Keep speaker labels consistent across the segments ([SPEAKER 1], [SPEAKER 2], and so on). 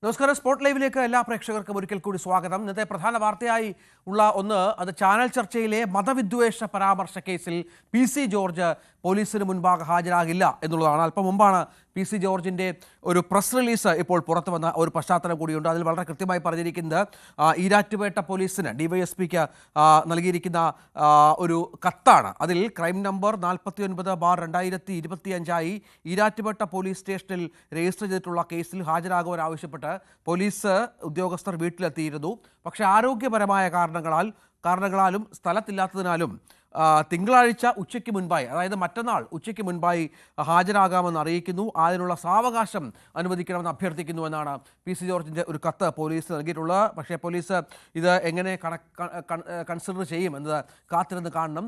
[SPEAKER 1] നമസ്കാരം. സ്പോട്ട് ലൈവിലേക്ക് എല്ലാ പ്രേക്ഷകർക്കും ഒരിക്കൽ കൂടി സ്വാഗതം. ഇന്നത്തെ പ്രധാന വാർത്തയായി ഉള്ള അത് ചാനൽ ചർച്ചയിലെ മതവിദ്വേഷ പരാമർശ കേസിൽ PC ജോർജ് പോലീസിന് മുൻപാകെ ഹാജരാകില്ല എന്നുള്ളതാണ്. അല്പം മുമ്പാണ് PC ജോർജിൻ്റെ ഒരു പ്രസ് റിലീസ് ഇപ്പോൾ പുറത്തു വന്ന ഒരു പശ്ചാത്തലം കൂടിയുണ്ട്. അതിൽ വളരെ കൃത്യമായി പറഞ്ഞിരിക്കുന്നത് ഈരാറ്റുപേട്ട പോലീസിന് DYSPക്ക് നൽകിയിരിക്കുന്ന ഒരു കത്താണ്. അതിൽ ക്രൈം നമ്പർ 49/2025
[SPEAKER 2] ഈരാറ്റുപേട്ട പോലീസ് സ്റ്റേഷനിൽ രജിസ്റ്റർ ചെയ്തിട്ടുള്ള കേസിൽ ഹാജരാകുവാൻ ആവശ്യപ്പെട്ട് പോലീസ് ഉദ്യോഗസ്ഥർ വീട്ടിലെത്തിയിരുന്നു. പക്ഷേ ആരോഗ്യപരമായ കാരണങ്ങളാലും സ്ഥലത്തില്ലാത്തതിനാലും തിങ്കളാഴ്ച ഉച്ചയ്ക്ക് മുൻപായി, അതായത് മറ്റന്നാൾ ഉച്ചയ്ക്ക് മുൻപായി ഹാജരാകാമെന്ന് അറിയിക്കുന്നു. അതിനുള്ള സാവകാശം അനുവദിക്കണമെന്ന് അഭ്യർത്ഥിക്കുന്നുവെന്നാണ് PC ജോർജിൻ്റെ ഒരു കത്ത് പോലീസ് നൽകിയിട്ടുള്ളത്. പക്ഷേ പോലീസ് ഇത് എങ്ങനെ കൺസിഡർ ചെയ്യും എന്നത് കാത്തിരുന്ന് കാണണം.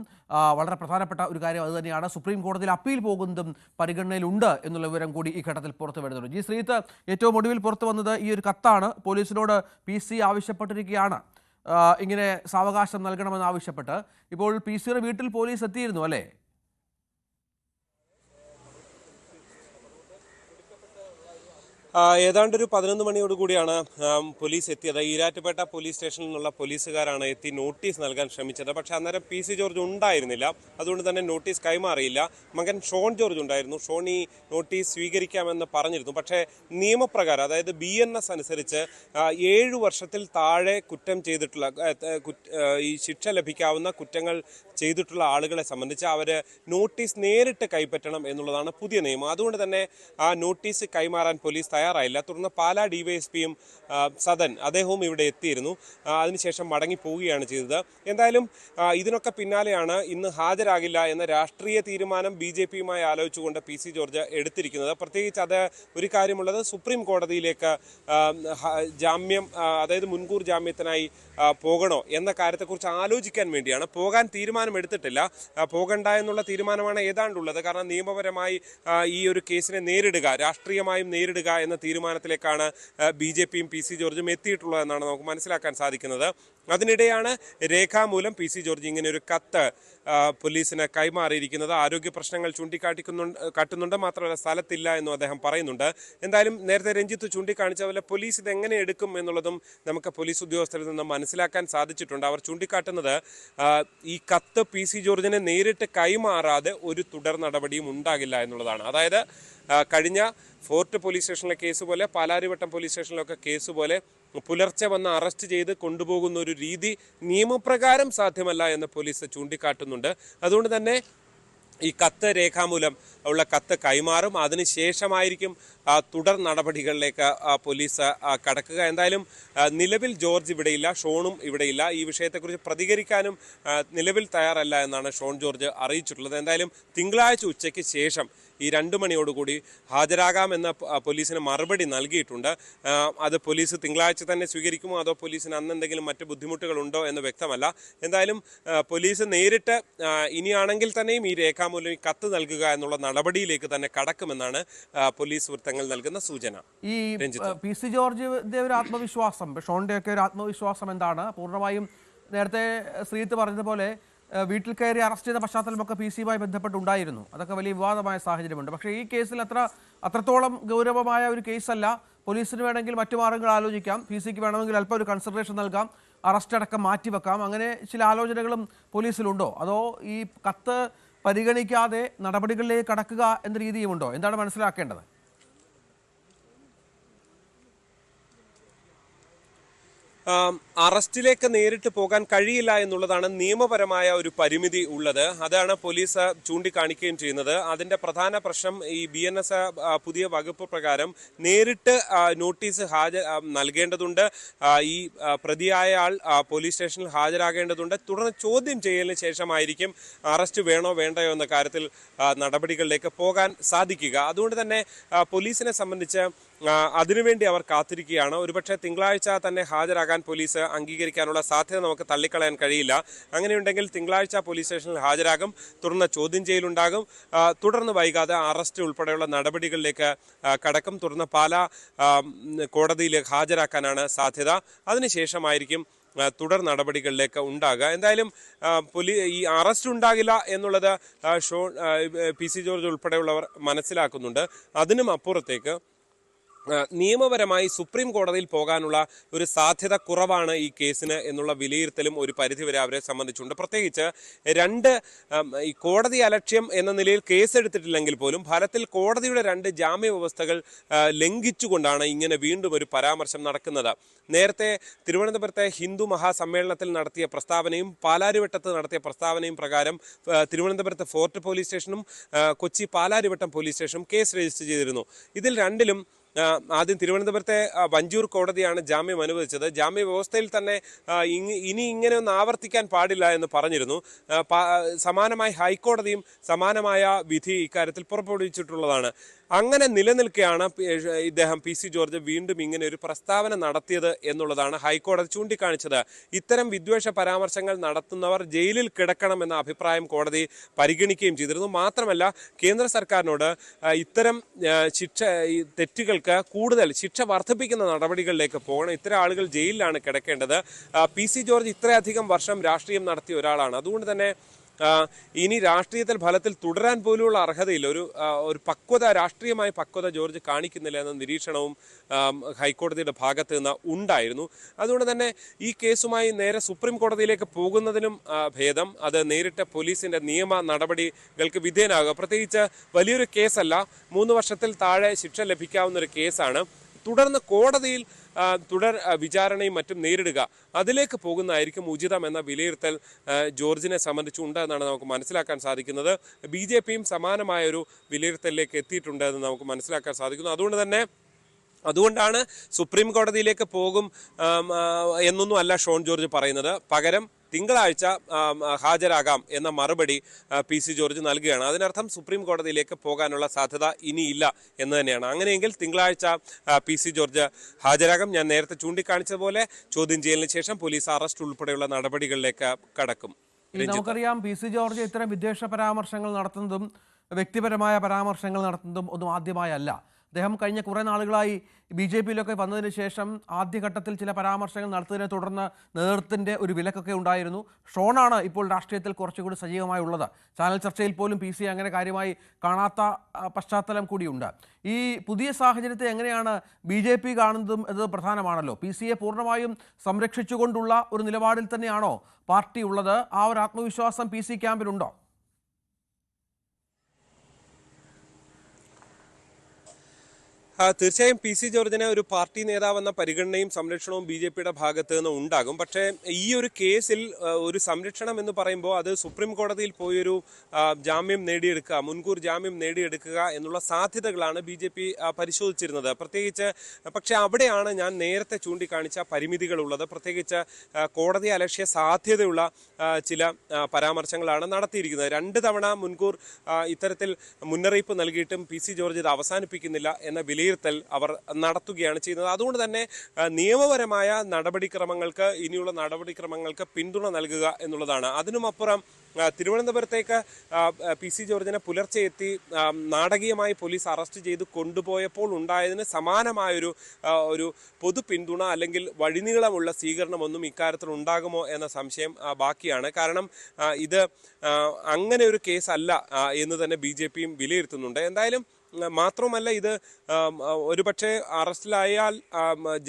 [SPEAKER 2] വളരെ പ്രധാനപ്പെട്ട ഒരു കാര്യം അതുതന്നെയാണ്. സുപ്രീം കോടതിയിൽ അപ്പീൽ പോകുന്നതും പരിഗണനയിലുണ്ട് എന്നുള്ള വിവരം കൂടി ഈ ഘട്ടത്തിൽ പുറത്തു വരുന്നുണ്ട്. ജി ശ്രീത്ത്, ഏറ്റവും ഒടുവിൽ പുറത്തു വന്നത് ഈ ഒരു കത്താണ്. പോലീസിനോട് PC ആവശ്യപ്പെട്ടിരിക്കുകയാണ് ഇങ്ങനെ സാവകാശം നൽകണമെന്ന് ആവശ്യപ്പെട്ട്. ഇപ്പോൾ PCയുടെ വീട്ടിൽ പോലീസ് എത്തിയിരുന്നു അല്ലേ?
[SPEAKER 3] ഏതാണ്ട് ഒരു 11 മണിയോടുകൂടിയാണ് പോലീസ് എത്തിയത്. ഈരാറ്റുപേട്ട പോലീസ് സ്റ്റേഷനിൽ നിന്നുള്ള പോലീസുകാരാണ് എത്തി നോട്ടീസ് നൽകാൻ ശ്രമിച്ചത്. പക്ഷേ അന്നേരം PC ജോർജ് ഉണ്ടായിരുന്നില്ല. അതുകൊണ്ട് തന്നെ നോട്ടീസ് കൈമാറിയില്ല. മകൻ ഷോൺ ജോർജ് ഉണ്ടായിരുന്നു. ഷോൺ ഈ നോട്ടീസ് സ്വീകരിക്കാമെന്ന് പറഞ്ഞിരുന്നു. പക്ഷേ നിയമപ്രകാരം, അതായത് BNS അനുസരിച്ച് 7 വർഷത്തിൽ താഴെ കുറ്റം ചെയ്തിട്ടുള്ള ഈ ശിക്ഷ ലഭിക്കാവുന്ന കുറ്റങ്ങൾ ചെയ്തിട്ടുള്ള ആളുകളെ സംബന്ധിച്ച് അവർ നോട്ടീസ് നേരിട്ട് കൈപ്പറ്റണം എന്നുള്ളതാണ് പുതിയ നിയമം. അതുകൊണ്ട് തന്നെ ആ നോട്ടീസ് കൈമാറാൻ പോലീസ് തയ്യാറായില്ല. തുടർന്ന് പാലാ DYSPയും സദൻ അദ്ദേഹവും ഇവിടെ എത്തിയിരുന്നു. അതിനുശേഷം മടങ്ങി പോവുകയാണ് ചെയ്തത്. എന്തായാലും ഇതിനൊക്കെ പിന്നാലെയാണ് ഇന്ന് ഹാജരാകില്ല എന്ന രാഷ്ട്രീയ തീരുമാനം BJPയുമായി ആലോചിച്ചുകൊണ്ട് PC ജോർജ് എടുത്തിരിക്കുന്നത്. പ്രത്യേകിച്ച് അത് ഒരു കാര്യമുള്ളത്, സുപ്രീം കോടതിയിലേക്ക് ജാമ്യം, അതായത് മുൻകൂർ ജാമ്യത്തിനായി പോകണോ എന്ന കാര്യത്തെക്കുറിച്ച് ആലോചിക്കാൻ വേണ്ടിയാണ്. പോകാൻ തീരുമാനമെടുത്തിട്ടില്ല. പോകണ്ട എന്നുള്ള തീരുമാനമാണ് ഏതാണ്ടുള്ളത്. കാരണം നിയമപരമായി ഈ ഒരു കേസിനെ നേരിടുക, രാഷ്ട്രീയമായും നേരിടുക എന്ന തീരുമാനത്തിലേക്കാണ് BJPയും PC ജോർജും എത്തിയിട്ടുള്ളതെന്നാണ് നമുക്ക് മനസ്സിലാക്കാൻ സാധിക്കുന്നത്. അതിനിടെയാണ് രേഖാമൂലം PC ജോർജ് ഇങ്ങനെ ഒരു കത്ത് പോലീസിന് കൈമാറിയിരിക്കുന്നത്. ആരോഗ്യ പ്രശ്നങ്ങൾ കാട്ടുന്നുണ്ട്, മാത്രമല്ല സ്ഥലത്തില്ല എന്നും അദ്ദേഹം പറയുന്നുണ്ട്. എന്തായാലും നേരത്തെ രഞ്ജിത്ത് ചൂണ്ടിക്കാണിച്ച പോലെ പോലീസ് ഇതെങ്ങനെ എടുക്കും എന്നുള്ളതും നമുക്ക് പോലീസ് ഉദ്യോഗസ്ഥരിൽ നിന്ന് മനസ്സിലാക്കാൻ സാധിച്ചിട്ടുണ്ട്. അവർ ചൂണ്ടിക്കാട്ടുന്നത് ഈ കത്ത് PC ജോർജിനെ നേരിട്ട് കൈമാറാതെ ഒരു തുടർ നടപടിയും ഉണ്ടാകില്ല എന്നുള്ളതാണ്. അതായത് കഴിഞ്ഞ ഫോർട്ട് പോലീസ് സ്റ്റേഷനിലെ കേസ് പോലെ, പാലാരിവട്ടം പോലീസ് സ്റ്റേഷനിലൊക്കെ കേസ് പോലെ പുലർച്ചെ വന്ന് അറസ്റ്റ് ചെയ്ത് കൊണ്ടുപോകുന്ന ഒരു രീതി നിയമപ്രകാരം സാധ്യമല്ല എന്ന് പോലീസ് ചൂണ്ടിക്കാട്ടുന്നുണ്ട്. അതുകൊണ്ട് തന്നെ ഈ കത്ത് രേഖാമൂലം ഉള്ള കത്ത് കൈമാറും. അതിനുശേഷമായിരിക്കും തുടർ നടപടികളിലേക്ക് പോലീസ് കടക്കുക. എന്തായാലും നിലവിൽ ജോർജ് ഇവിടെയില്ല, ഷോണും ഇവിടെയില്ല. ഈ വിഷയത്തെക്കുറിച്ച് പ്രതികരിക്കാനും നിലവിൽ തയ്യാറല്ല എന്നാണ് ഷോൺ ജോർജ് അറിയിച്ചിട്ടുള്ളത്. എന്തായാലും തിങ്കളാഴ്ച ഉച്ചയ്ക്ക് ശേഷം ഈ 2 മണിയോടുകൂടി ഹാജരാകാമെന്ന് പോലീസിന് മറുപടി നൽകിയിട്ടുണ്ട്. അത് പോലീസ് തിങ്കളാഴ്ച തന്നെ സ്വീകരിക്കുമോ അതോ പോലീസിന് അന്ന് എന്തെങ്കിലും മറ്റ് ബുദ്ധിമുട്ടുകളുണ്ടോ എന്ന് വ്യക്തമല്ല. എന്തായാലും പോലീസ് നേരിട്ട് ഇനിയാണെങ്കിൽ തന്നെയും ഈ രേഖാമൂലം ഈ കത്ത് നൽകുക എന്നുള്ള നടപടിയിലേക്ക് തന്നെ കടക്കുമെന്നാണ് പോലീസ് വൃത്തങ്ങൾ നൽകുന്ന സൂചന.
[SPEAKER 2] ഈ PC ജോർജിന്റെ ഒരു ആത്മവിശ്വാസം, ഷോണിന്റെ ഒക്കെ ഒരു ആത്മവിശ്വാസം എന്താണ്? പൂർണ്ണമായും നേരത്തെ ശ്രീത്ത് പറഞ്ഞതുപോലെ വീട്ടിൽ കയറി അറസ്റ്റ് ചെയ്ത പശ്ചാത്തലമൊക്കെ PCയുമായി ബന്ധപ്പെട്ടുണ്ടായിരുന്നു. അതൊക്കെ വലിയ വിവാദമായ സാഹചര്യമുണ്ട്. പക്ഷേ ഈ കേസിൽ അത്രത്തോളം ഗൗരവമായ ഒരു കേസല്ല. പോലീസിന് വേണമെങ്കിൽ മറ്റു മാർഗങ്ങൾ ആലോചിക്കാം, PCക്ക് വേണമെങ്കിൽ അല്പം ഒരു കൺസിഡറേഷൻ നൽകാം, അറസ്റ്റ് അടക്കം മാറ്റിവെക്കാം. അങ്ങനെ ചില ആലോചനകളും പോലീസിലുണ്ടോ? അതോ ഈ കത്ത് പരിഗണിക്കാതെ നടപടികളിലേക്ക് കടക്കുക എന്ന രീതിയുമുണ്ടോ? എന്താണ് മനസ്സിലാക്കേണ്ടത്?
[SPEAKER 3] അറസ്റ്റിലേക്ക് നേരിട്ട് പോകാൻ കഴിയില്ല എന്നുള്ളതാണ് നിയമപരമായ ഒരു പരിമിതി ഉള്ളത്. അതാണ് പോലീസ് ചൂണ്ടിക്കാണിക്കുകയും ചെയ്യുന്നത്. അതിന്റെ പ്രധാന പ്രശ്നം ഈ BNS പുതിയ വകുപ്പ് പ്രകാരം നേരിട്ട് നോട്ടീസ് നൽകേണ്ടതുണ്ട്. ഈ പ്രതിയായ ആൾ പോലീസ് സ്റ്റേഷനിൽ ഹാജരാകേണ്ടതുണ്ട്. തുടർന്ന് ചോദ്യം ചെയ്യലിന് ശേഷമായിരിക്കും അറസ്റ്റ് വേണോ വേണ്ടയോ എന്ന കാര്യത്തിൽ നടപടികളിലേക്ക് പോകാൻ സാധിക്കുക. അതുകൊണ്ട് തന്നെ പോലീസിനെ സംബന്ധിച്ച് അതിനുവേണ്ടി അവർ കാത്തിരിക്കുകയാണ്. ഒരുപക്ഷെ തിങ്കളാഴ്ച തന്നെ ഹാജരാകാൻ പോലീസ് അംഗീകരിക്കാനുള്ള സാധ്യത നമുക്ക് തള്ളിക്കളയാൻ കഴിയില്ല. അങ്ങനെയുണ്ടെങ്കിൽ തിങ്കളാഴ്ച പോലീസ് സ്റ്റേഷനിൽ ഹാജരാകും, തുടർന്ന് ചോദ്യം ചെയ്യലുണ്ടാകും, തുടർന്ന് വൈകാതെ അറസ്റ്റ് ഉൾപ്പെടെയുള്ള നടപടികളിലേക്ക് കടക്കും. തുടർന്ന് പാലാ കോടതിയിൽ ഹാജരാക്കാനാണ് സാധ്യത. അതിനുശേഷമായിരിക്കും തുടർ നടപടികളിലേക്ക് ഉണ്ടാകുക. എന്തായാലും ഈ അറസ്റ്റ് ഉണ്ടാകില്ല എന്നുള്ളത് PC ജോർജ് ഉൾപ്പെടെയുള്ളവർ മനസ്സിലാക്കുന്നുണ്ട്. അതിനും അപ്പുറത്തേക്ക് നിയമപരമായി സുപ്രീം കോടതിയിൽ പോകാനുള്ള ഒരു സാധ്യത കുറവാണ് ഈ കേസിന് എന്നുള്ള വിലയിരുത്തലും ഒരു പരിധിവരെ അവരെ സംബന്ധിച്ചുണ്ട്. പ്രത്യേകിച്ച് ഈ കോടതി അലക്ഷ്യം എന്ന നിലയിൽ കേസെടുത്തിട്ടില്ലെങ്കിൽ പോലും ഫലത്തിൽ കോടതിയുടെ 2 ജാമ്യ വ്യവസ്ഥകൾ ലംഘിച്ചുകൊണ്ടാണ് ഇങ്ങനെ വീണ്ടും ഒരു പരാമർശം നടക്കുന്നത്. നേരത്തെ തിരുവനന്തപുരത്തെ ഹിന്ദു മഹാസമ്മേളനത്തിൽ നടത്തിയ പ്രസ്താവനയും പാലാരിവട്ടത്ത് നടത്തിയ പ്രസ്താവനയും പ്രകാരം തിരുവനന്തപുരത്തെ ഫോർട്ട് പോലീസ് സ്റ്റേഷനും കൊച്ചി പാലാരിവട്ടം പോലീസ് സ്റ്റേഷനും കേസ് രജിസ്റ്റർ ചെയ്തിരുന്നു. ഇതിൽ രണ്ടിലും ആദ്യം തിരുവനന്തപുരത്തെ വഞ്ചൂർ കോടതിയാണ് ജാമ്യം അനുവദിച്ചത്. ജാമ്യ വ്യവസ്ഥയിൽ തന്നെ ഇനി ഇങ്ങനെ ഒന്നും ആവർത്തിക്കാൻ പാടില്ല എന്ന് പറഞ്ഞിരുന്നു. സമാനമായി ഹൈക്കോടതിയും സമാനമായ വിധി ഇക്കാര്യത്തിൽ പുറപ്പെടുവിച്ചിട്ടുള്ളതാണ്. അങ്ങനെ നിലനിൽക്കെയാണ് ഇദ്ദേഹം PC ജോർജ് വീണ്ടും ഇങ്ങനെ ഒരു പ്രസ്താവന നടത്തിയത് എന്നുള്ളതാണ് ഹൈക്കോടതി ചൂണ്ടിക്കാണിച്ചത്. ഇത്തരം വിദ്വേഷ പരാമർശങ്ങൾ നടത്തുന്നവർ ജയിലിൽ കിടക്കണമെന്ന അഭിപ്രായം കോടതി പരിഗണിക്കുകയും ചെയ്തിരുന്നു. മാത്രമല്ല കേന്ദ്ര സർക്കാരിനോട് ഇത്തരം തെറ്റുകൾക്ക് കൂടുതൽ ശിക്ഷ വർദ്ധിപ്പിക്കുന്ന നടപടികളിലേക്ക് പോകണം. ഇത്തരം ആളുകൾ ജയിലിലാണ് കിടക്കേണ്ടത്. PC ജോർജ് ഇത്രയധികം വർഷം രാഷ്ട്രീയം നടത്തിയ ഒരാളാണ്. അതുകൊണ്ട് തന്നെ ഇനി രാഷ്ട്രീയത്തിൽ ഫലത്തിൽ തുടരാൻ പോലുള്ള അർഹതയില്ല. ഒരു രാഷ്ട്രീയമായ പക്വത ജോർജ് കാണിക്കുന്നില്ല എന്ന നിരീക്ഷണവും ഹൈക്കോടതിയുടെ ഭാഗത്ത് നിന്ന് ഉണ്ടായിരുന്നു. അതുകൊണ്ട് തന്നെ ഈ കേസുമായി നേരെ സുപ്രീം കോടതിയിലേക്ക് പോകുന്നതിനും ഭേദം അത് നേരിട്ട് പോലീസിന്റെ നിയമ നടപടികൾക്ക് വിധേയനാകുക. പ്രത്യേകിച്ച് വലിയൊരു കേസല്ല, 3 വർഷത്തിൽ താഴെ ശിക്ഷ ലഭിക്കാവുന്ന ഒരു കേസാണ്. തുടർന്ന് കോടതിയിൽ തുടർ വിചാരണയും മറ്റും നേരിടുക, അതിലേക്ക് പോകുന്നതായിരിക്കും ഉചിതം എന്ന വിലയിരുത്തൽ ജോർജിനെ സംബന്ധിച്ചുണ്ട് എന്നാണ് നമുക്ക് മനസ്സിലാക്കാൻ സാധിക്കുന്നത്. BJPയും സമാനമായൊരു വിലയിരുത്തലിലേക്ക് എത്തിയിട്ടുണ്ട് എന്ന് നമുക്ക് മനസ്സിലാക്കാൻ സാധിക്കുന്നു. അതുകൊണ്ടാണ് സുപ്രീം കോടതിയിലേക്ക് പോകും എന്നൊന്നും അല്ല ഷോൺ ജോർജ് പറയുന്നത്. പകരം തിങ്കളാഴ്ച ഹാജരാകാം എന്ന മറുപടി PC ജോർജ് നൽകുകയാണ്. അതിനർത്ഥം സുപ്രീം കോടതിയിലേക്ക് പോകാനുള്ള സാധ്യത ഇനിയില്ല എന്ന് തന്നെയാണ്. അങ്ങനെയെങ്കിൽ തിങ്കളാഴ്ച PC ജോർജ് ഹാജരാകാം. ഞാൻ നേരത്തെ ചൂണ്ടിക്കാണിച്ചതുപോലെ ചോദ്യം ചെയ്യലിന് ശേഷം പോലീസ് അറസ്റ്റ് ഉൾപ്പെടെയുള്ള നടപടികളിലേക്ക് കടക്കും.
[SPEAKER 1] നമുക്കറിയാം PC ജോർജ് ഇത്തരം വിദ്വേഷ പരാമർശങ്ങൾ നടത്തുന്നതും വ്യക്തിപരമായ പരാമർശങ്ങൾ നടത്തുന്നതും ഒന്നും ആദ്യമായല്ല. അദ്ദേഹം കഴിഞ്ഞ കുറേ നാളുകളായി BJPയിലൊക്കെ വന്നതിന് ശേഷം ആദ്യഘട്ടത്തിൽ ചില പരാമർശങ്ങൾ നടത്തിയതിനെ തുടർന്ന് നേതൃത്വത്തിൻ്റെ ഒരു വിലക്കൊക്കെ ഉണ്ടായിരുന്നു. ഷോണാണ് ഇപ്പോൾ രാഷ്ട്രീയത്തിൽ കുറച്ചുകൂടി സജീവമായി ഉള്ളത്. ചാനൽ ചർച്ചയിൽ പോലും PC അങ്ങനെ കാര്യമായി കാണാത്ത പശ്ചാത്തലം കൂടിയുണ്ട്. ഈ പുതിയ സാഹചര്യത്തെ എങ്ങനെയാണ് BJP കാണുന്നതും എന്നത് പ്രധാനമാണല്ലോ. PCയെ പൂർണ്ണമായും സംരക്ഷിച്ചുകൊണ്ടുള്ള ഒരു നിലപാടിൽ തന്നെയാണോ പാർട്ടി ഉള്ളത്? ആ ഒരു ആത്മവിശ്വാസം PC ക്യാമ്പിലുണ്ടോ?
[SPEAKER 3] തീർച്ചയായും PC ജോർജിനെ ഒരു പാർട്ടി നേതാവെന്ന പരിഗണനയും സംരക്ഷണവും BJPയുടെ ഭാഗത്ത് നിന്ന് ഉണ്ടാകും. പക്ഷേ ഈ ഒരു കേസിൽ ഒരു സംരക്ഷണം എന്ന് പറയുമ്പോൾ അത് സുപ്രീം കോടതിയിൽ പോയൊരു ജാമ്യം നേടിയെടുക്കുക, മുൻകൂർ ജാമ്യം നേടിയെടുക്കുക എന്നുള്ള സാധ്യതകളാണ് BJP പരിശോധിച്ചിരുന്നത്. പക്ഷേ അവിടെയാണ് ഞാൻ നേരത്തെ ചൂണ്ടിക്കാണിച്ച പരിമിതികളുള്ളത്. പ്രത്യേകിച്ച് കോടതി അലക്ഷ്യ സാധ്യതയുള്ള ചില പരാമർശങ്ങളാണ് നടത്തിയിരിക്കുന്നത്. 2 തവണ മുൻകൂർ ഇത്തരത്തിൽ മുന്നറിയിപ്പ് നൽകിയിട്ടും PC ജോർജ് ഇത് അവസാനിപ്പിക്കുന്നില്ല എന്ന വിലയിരുത്തൽ അവർ നടത്തുകയാണ് ചെയ്യുന്നത്. അതുകൊണ്ട് തന്നെ നിയമപരമായ ഇനിയുള്ള നടപടിക്രമങ്ങൾക്ക് പിന്തുണ നൽകുക എന്നുള്ളതാണ്. അതിനുമപ്പുറം തിരുവനന്തപുരത്തേക്ക് PC ജോർജിനെ പുലർച്ചെ എത്തി നാടകീയമായി പോലീസ് അറസ്റ്റ് ചെയ്ത് കൊണ്ടുപോയപ്പോൾ ഉണ്ടായതിന് സമാനമായൊരു പൊതു പിന്തുണ അല്ലെങ്കിൽ വഴിനീളമുള്ള സ്വീകരണമൊന്നും ഇക്കാര്യത്തിൽ ഉണ്ടാകുമോ എന്ന സംശയം ബാക്കിയാണ്. കാരണം ഇത് അങ്ങനെ ഒരു കേസല്ല എന്ന് തന്നെ BJPയും വിലയിരുത്തുന്നുണ്ട്. എന്തായാലും മാത്രമല്ല ഇത് ഒരുപക്ഷെ അറസ്റ്റിലായാൽ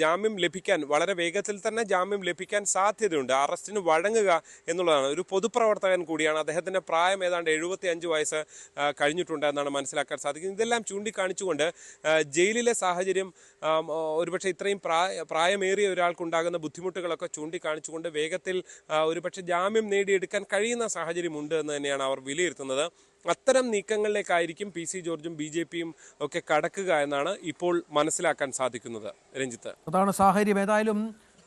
[SPEAKER 3] ജാമ്യം ലഭിക്കാൻ വളരെ വേഗത്തിൽ തന്നെ ജാമ്യം ലഭിക്കാൻ സാധ്യതയുണ്ട്. അറസ്റ്റിന് വഴങ്ങുക എന്നുള്ളതാണ്. ഒരു പൊതുപ്രവർത്തകൻ കൂടിയാണ്. അദ്ദേഹത്തിൻ്റെ പ്രായം ഏതാണ്ട് 75 വയസ്സ് കഴിഞ്ഞിട്ടുണ്ട് എന്നാണ് മനസ്സിലാക്കാൻ സാധിക്കുന്നത്. ഇതെല്ലാം ചൂണ്ടിക്കാണിച്ചുകൊണ്ട് ജയിലിലെ സാഹചര്യം ഒരുപക്ഷെ ഇത്രയും പ്രായമേറിയ ഒരാൾക്കുണ്ടാകുന്ന ബുദ്ധിമുട്ടുകളൊക്കെ ചൂണ്ടിക്കാണിച്ചുകൊണ്ട് വേഗത്തിൽ ഒരുപക്ഷെ ജാമ്യം നേടിയെടുക്കാൻ കഴിയുന്ന സാഹചര്യമുണ്ട് എന്ന് തന്നെയാണ് അവർ വിലയിരുത്തുന്നത്. അത്തരം നീക്കങ്ങളിലേക്കായിരിക്കും PC ജോർജും BJPയും ഒക്കെ കടക്കുക എന്നാണ് ഇപ്പോൾ മനസ്സിലാക്കാൻ സാധിക്കുന്നത്. രഞ്ജിത്ത്,
[SPEAKER 1] അതാണ് സാഹചര്യം. ഏതായാലും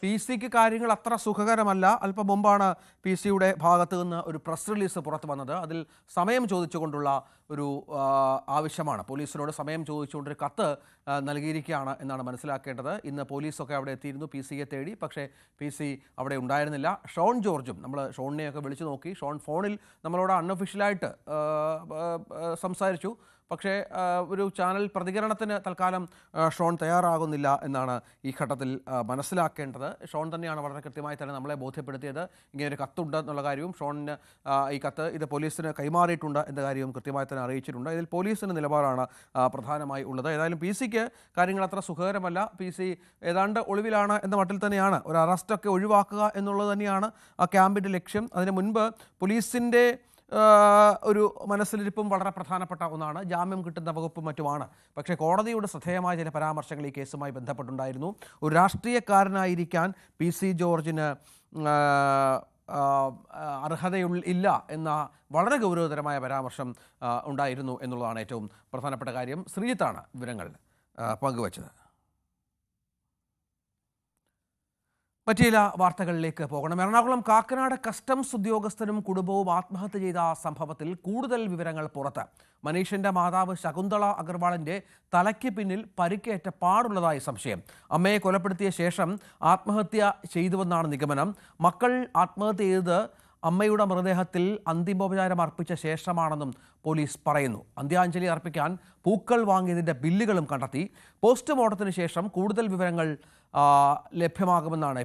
[SPEAKER 1] PCക്ക് കാര്യങ്ങൾ അത്ര സുഖകരമല്ല. അല്പം മുമ്പാണ് PCയുടെ ഭാഗത്ത് നിന്ന് ഒരു പ്രസ് റിലീസ് പുറത്തു വന്നത്. അതിൽ സമയം ചോദിച്ചുകൊണ്ടുള്ള ഒരു ആവശ്യമാണ്. പോലീസിനോട് സമയം ചോദിച്ചുകൊണ്ടൊരു കത്ത് നൽകിയിരിക്കുകയാണ് എന്നാണ് മനസ്സിലാക്കേണ്ടത്. ഇന്ന് പോലീസൊക്കെ അവിടെ എത്തിയിരുന്നു PCയെ തേടി. പക്ഷേ PC അവിടെ ഉണ്ടായിരുന്നില്ല. ഷോൺ ജോർജും, നമ്മൾ ഷോണിനെയൊക്കെ വിളിച്ചു നോക്കി. ഷോൺ ഫോണിൽ നമ്മളോട് അൺഒഫീഷ്യലായിട്ട് സംസാരിച്ചു. പക്ഷേ ഒരു ചാനൽ പ്രതികരണത്തിന് തൽക്കാലം ഷോൺ തയ്യാറാകുന്നില്ല എന്നാണ് ഈ ഘട്ടത്തിൽ മനസ്സിലാക്കേണ്ടത്. ഷോൺ തന്നെയാണ് വളരെ കൃത്യമായി തന്നെ നമ്മളെ ബോധ്യപ്പെടുത്തിയത് ഇങ്ങനെ ഒരു കത്തുണ്ട് എന്നുള്ള കാര്യവും. ഷോണിന് ഈ കത്ത് ഇത് പോലീസിന് കൈമാറിയിട്ടുണ്ട് എന്ന കാര്യവും കൃത്യമായി തന്നെ അറിയിച്ചിട്ടുണ്ട്. ഇതിൽ പോലീസിൻ്റെ നിലപാടാണ് പ്രധാനമായി ഉള്ളത്. ഏതായാലും PC-ക്ക് കാര്യങ്ങൾ അത്ര സുഖകരമല്ല. PC ഏതാണ്ട് ഒളിവിലാണ് എന്ന മട്ടിൽ തന്നെയാണ്. ഒരു അറസ്റ്റൊക്കെ ഒഴിവാക്കുക എന്നുള്ളത് തന്നെയാണ് ആ ക്യാമ്പിൻ്റെ ലക്ഷ്യം. അതിന് മുൻപ് പോലീസിൻ്റെ ഒരു മനസ്സിലിരിപ്പും വളരെ പ്രധാനപ്പെട്ട ഒന്നാണ്. ജാമ്യം കിട്ടുന്ന വകുപ്പും മറ്റുമാണ്. പക്ഷേ കോടതിയുടെ ശ്രദ്ധേയമായ ചില പരാമർശങ്ങൾ ഈ കേസുമായി ബന്ധപ്പെട്ടുണ്ടായിരുന്നു. ഒരു രാഷ്ട്രീയക്കാരനായിരിക്കാൻ PC ജോർജിന് അർഹതയില്ല എന്ന വളരെ ഗൗരവതരമായ പരാമർശം ഉണ്ടായിരുന്നു എന്നുള്ളതാണ് ഏറ്റവും പ്രധാനപ്പെട്ട കാര്യം. ശ്രീജിത്താണ് വിവരങ്ങൾ പങ്കുവച്ചത്. മറ്റു ചില വാർത്തകളിലേക്ക് പോകണം. എറണാകുളം കാക്കനാട് കസ്റ്റംസ് ഉദ്യോഗസ്ഥനും കുടുംബവും ആത്മഹത്യ ചെയ്ത സംഭവത്തിൽ കൂടുതൽ വിവരങ്ങൾ പുറത്ത്. മനീഷിന്റെ മാതാവ് ശകുന്തള അഗർവാളിന്റെ തലയ്ക്ക് പിന്നിൽ പരിക്കേറ്റ പാടുള്ളതായി സംശയം. അമ്മയെ കൊലപ്പെടുത്തിയ ശേഷം ആത്മഹത്യ ചെയ്തുവെന്നാണ് നിഗമനം. മക്കൾ ആത്മഹത്യ ചെയ്തത് അമ്മയുടെ മൃതദേഹത്തിൽ അന്തിമോപചാരം അർപ്പിച്ച ശേഷമാണെന്നും പോലീസ് പറയുന്നു. അന്ത്യാഞ്ജലി അർപ്പിക്കാൻ പൂക്കൾ വാങ്ങിയതിൻ്റെ ബില്ലുകളും കണ്ടെത്തി. പോസ്റ്റ്മോർട്ടത്തിന് ശേഷം കൂടുതൽ വിവരങ്ങൾ വ്യക്തമാകുമെന്നാണ്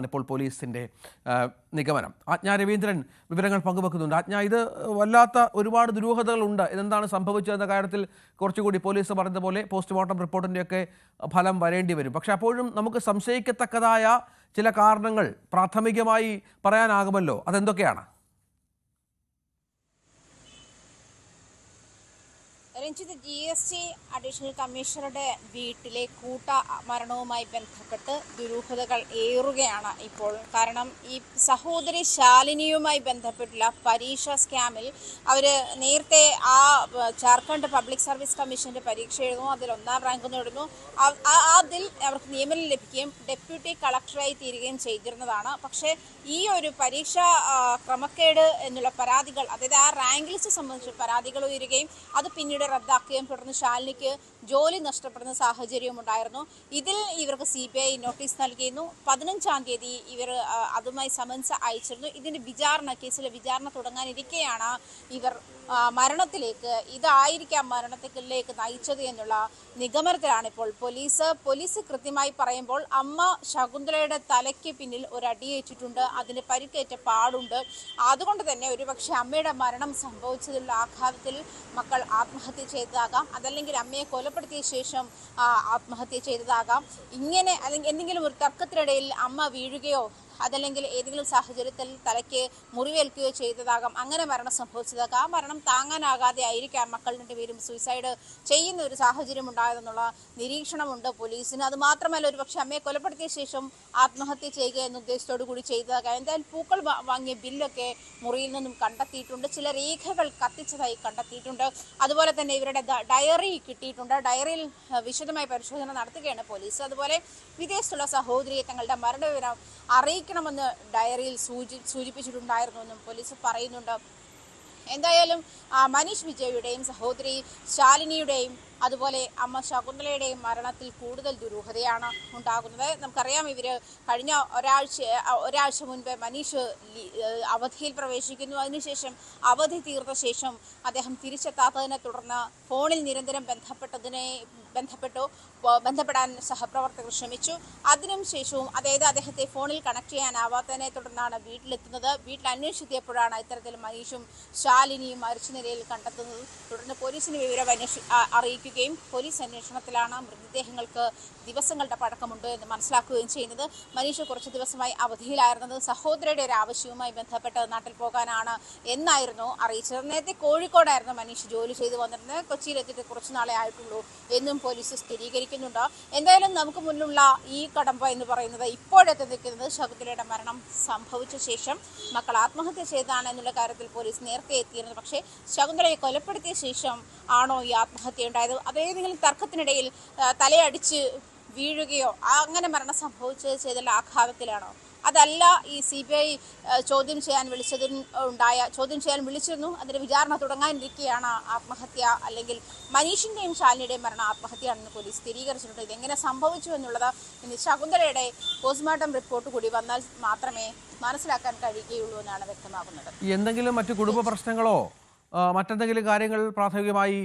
[SPEAKER 1] ഇപ്പോൾ പോലീസിൻ്റെ നിഗമനം. ആജ്ഞ രവീന്ദ്രൻ വിവരങ്ങൾ പങ്കുവെക്കുന്നുണ്ട്. ആജ്ഞ, ഇത് വല്ലാത്ത ഒരുപാട് ദുരൂഹതകളുണ്ട്. ഇതെന്താണ് സംഭവിച്ചതെന്ന കാര്യത്തിൽ കുറച്ചുകൂടി പോലീസ് പറഞ്ഞതുപോലെ പോസ്റ്റ്മോർട്ടം റിപ്പോർട്ടിൻ്റെയൊക്കെ ഫലം വരേണ്ടി വരും. പക്ഷെ അപ്പോഴും നമുക്ക് സംശയിക്കത്തക്കതായ ചില കാരണങ്ങൾ പ്രാഥമികമായി പറയാനാകുമല്ലോ. അതെന്തൊക്കെയാണ്?
[SPEAKER 4] രഞ്ജിത്ത്, GST അഡീഷണൽ കമ്മീഷണറുടെ വീട്ടിലെ മരണവുമായി ബന്ധപ്പെട്ട് ദുരൂഹതകൾ ഏറുകയാണ് ഇപ്പോൾ. കാരണം ഈ സഹോദരി ശാലിനിയുമായി ബന്ധപ്പെട്ടുള്ള പരീക്ഷ സ്കാമിൽ അവർ നേരത്തെ ജാർഖണ്ഡ് പബ്ലിക് സർവീസ് കമ്മീഷന്റെ പരീക്ഷ എഴുതുന്നു, അതിൽ 1ാം റാങ്ക് നേടുന്നു. അതിൽ അവർക്ക് നിയമനം ലഭിക്കുകയും ഡെപ്യൂട്ടി കളക്ടറായി തീരുകയും ചെയ്തിരുന്നതാണ്. പക്ഷേ ഈ ഒരു പരീക്ഷ ക്രമക്കേട് എന്നുള്ള പരാതികൾ, അതായത് ആ റാങ്ക് ലിസ്റ്റ് സംബന്ധിച്ച പരാതികൾ ഉയരുകയും അത് പിന്നീട് റദ്ദാക്കുകയും തുടർന്ന് ശാലിനിക്ക് ജോലി നഷ്ടപ്പെടുന്ന സാഹചര്യവും ഉണ്ടായിരുന്നു. ഇതിൽ ഇവർക്ക് CBI നോട്ടീസ് നൽകിയിരുന്നു. 15-ാം തീയതി ഇവർ അതുമായി സമൻസ് അയച്ചിരുന്നു. ഇതിന്റെ കേസിലെ വിചാരണ തുടങ്ങാനിരിക്കെയാണ് ഇവർ ഇതായിരിക്കാം മരണത്തിലേക്ക് നയിച്ചത് എന്നുള്ള നിഗമനത്തിലാണ് ഇപ്പോൾ പോലീസ് കൃത്യമായി പറയുമ്പോൾ അമ്മ ശകുന്തളയുടെ തലയ്ക്ക് പിന്നിൽ ഒരടിയേറ്റിട്ടുണ്ട്, അതിന് പരിക്കേറ്റ പാടുണ്ട്. അതുകൊണ്ട് തന്നെ ഒരുപക്ഷെ അമ്മയുടെ മരണം സംഭവിച്ചതിലുള്ള ആഘാതത്തിൽ മക്കൾ ആത്മഹത്യ ചെയ്തതാകാം, അതല്ലെങ്കിൽ അമ്മയെ കൊലപ്പെടുത്തിയ ശേഷം ആത്മഹത്യ ചെയ്തതാകാം. ഇങ്ങനെ അല്ലെങ്കിൽ എന്തെങ്കിലും ഒരു തർക്കത്തിനിടയിൽ അമ്മ വീഴുകയോ അതല്ലെങ്കിൽ ഏതെങ്കിലും സാഹചര്യത്തിൽ തലയ്ക്ക് മുറിവേൽക്കുകയോ ചെയ്തതാകാം, അങ്ങനെ മരണം സംഭവിച്ചതാകാം. ആ മരണം താങ്ങാനാകാതെ ആയിരിക്കാം മക്കൾ രണ്ടുപേരും സൂയിസൈഡ് ചെയ്യുന്ന ഒരു സാഹചര്യം ഉണ്ടായതെന്നുള്ള നിരീക്ഷണമുണ്ട് പോലീസിന്. അത് മാത്രമല്ല, ഒരുപക്ഷെ അമ്മയെ കൊലപ്പെടുത്തിയ ശേഷം ആത്മഹത്യ ചെയ്യുക എന്ന ഉദ്ദേശത്തോടു കൂടി ചെയ്തതാകാം. എന്തായാലും പൂക്കൾ വാങ്ങിയ ബില്ലൊക്കെ മുറിയിൽ നിന്നും കണ്ടെത്തിയിട്ടുണ്ട്. ചില രേഖകൾ കത്തിച്ചതായി കണ്ടെത്തിയിട്ടുണ്ട്. അതുപോലെ തന്നെ ഇവരുടെ ഡയറി കിട്ടിയിട്ടുണ്ട്. ഡയറിയിൽ വിശദമായ പരിശോധന നടത്തുകയാണ് പോലീസ്. അതുപോലെ വിദേശത്തുള്ള സഹോദരിയെ തങ്ങളുടെ മരണവിവരം അറിയിക്കണമെന്ന് ഡയറിയിൽ സൂചിപ്പിച്ചിട്ടുണ്ടായിരുന്നുവെന്നും പോലീസ് പറയുന്നുണ്ട്. എന്തായാലും മനീഷ് വിജയുടെയും സഹോദരി ശാലിനിയുടെയും അതുപോലെ അമ്മ ശകുന്തളയുടെയും മരണത്തിൽ കൂടുതൽ ദുരൂഹതയാണ് ഉണ്ടാകുന്നത്. നമുക്കറിയാം, ഇവര് കഴിഞ്ഞ ഒരാഴ്ച മുൻപ് മനീഷ് അവധിയിൽ പ്രവേശിക്കുന്നു. അതിനുശേഷം അവധി തീർന്ന ശേഷം അദ്ദേഹം തിരിച്ചെത്താത്തതിനെ തുടർന്ന് ഫോണിൽ നിരന്തരം ബന്ധപ്പെടാൻ സഹപ്രവർത്തകർ ശ്രമിച്ചു. അതിനും ശേഷവും അതായത് അദ്ദേഹത്തെ ഫോണിൽ കണക്ട് ചെയ്യാനാവാത്തതിനെ തുടർന്നാണ് വീട്ടിലെത്തുന്നത്. വീട്ടിൽ അന്വേഷിച്ചപ്പോഴാണ് ഇത്തരത്തിൽ മനീഷും ശാലിനിയും മരിച്ച നിലയിൽ കണ്ടെത്തുന്നത്. തുടർന്ന് പോലീസിന് വിവരം അറിയിക്കുകയും പോലീസ് അന്വേഷണത്തിലാണ്. മൃതദേഹങ്ങൾക്ക് ദിവസങ്ങളുടെ പഴക്കമുണ്ട് എന്ന് മനസ്സിലാക്കുകയും ചെയ്യുന്നത്. മനീഷ് കുറച്ച് ദിവസമായി അവധിയിലായിരുന്നത് സഹോദരിയുടെ ഒരു ആവശ്യവുമായി ബന്ധപ്പെട്ട് നാട്ടിൽ പോകാനാണ് എന്നായിരുന്നു അറിയിച്ചത്. നേരത്തെ കോഴിക്കോടായിരുന്നു മനീഷ് ജോലി ചെയ്തു വന്നിരുന്നത്. കൊച്ചിയിലെത്തിയിട്ട് കുറച്ച് നാളെ ആയിട്ടുള്ളൂ എന്നും പോലീസ് സ്ഥിരീകരിക്കുന്നുണ്ട്. എന്തായാലും നമുക്ക് മുന്നിലുള്ള ഈ കടമ്പ എന്ന് പറയുന്നത് ഇപ്പോഴത്തെ നിൽക്കുന്നത് ശകുന്തളയുടെ മരണം സംഭവിച്ച ശേഷം മക്കൾ ആത്മഹത്യ ചെയ്തതാണ് എന്നുള്ള കാര്യത്തിൽ പോലീസ് നേരത്തെ എത്തിയിരുന്നു. പക്ഷേ ശകുന്തളയെ കൊലപ്പെടുത്തിയ ശേഷം ആണോ ഈ ആത്മഹത്യ ഉണ്ടായത്, അതേതെങ്കിലും തർക്കത്തിനിടയിൽ തലയടിച്ച് വീഴുകയോ അങ്ങനെ മരണം ചെയ്തുള്ള ആഘാതത്തിലാണോ, അതല്ല ഈ CBI ചോദ്യം ചെയ്യാൻ വിളിച്ചിരുന്നു, അതിന്റെ വിചാരണ തുടങ്ങാനിരിക്കെയാണ് ആത്മഹത്യ, അല്ലെങ്കിൽ മനീഷിന്റെയും ശാലിനിയുടെയും മരണം ആത്മഹത്യയാണെന്ന് പോലീസ് സ്ഥിരീകരിച്ചിട്ടുണ്ട്. ഇതെങ്ങനെ സംഭവിച്ചു എന്നുള്ളത് ഇനി ശകുന്തളയുടെ പോസ്റ്റ്മോർട്ടം റിപ്പോർട്ട് കൂടി വന്നാൽ മാത്രമേ മനസ്സിലാക്കാൻ കഴിയുകയുള്ളൂ എന്നാണ് വ്യക്തമാകുന്നത്.
[SPEAKER 1] എന്തെങ്കിലും മറ്റു കുടുംബ പ്രശ്നങ്ങളോ മറ്റെന്തെങ്കിലും കാര്യങ്ങൾ പ്രാഥമികമായി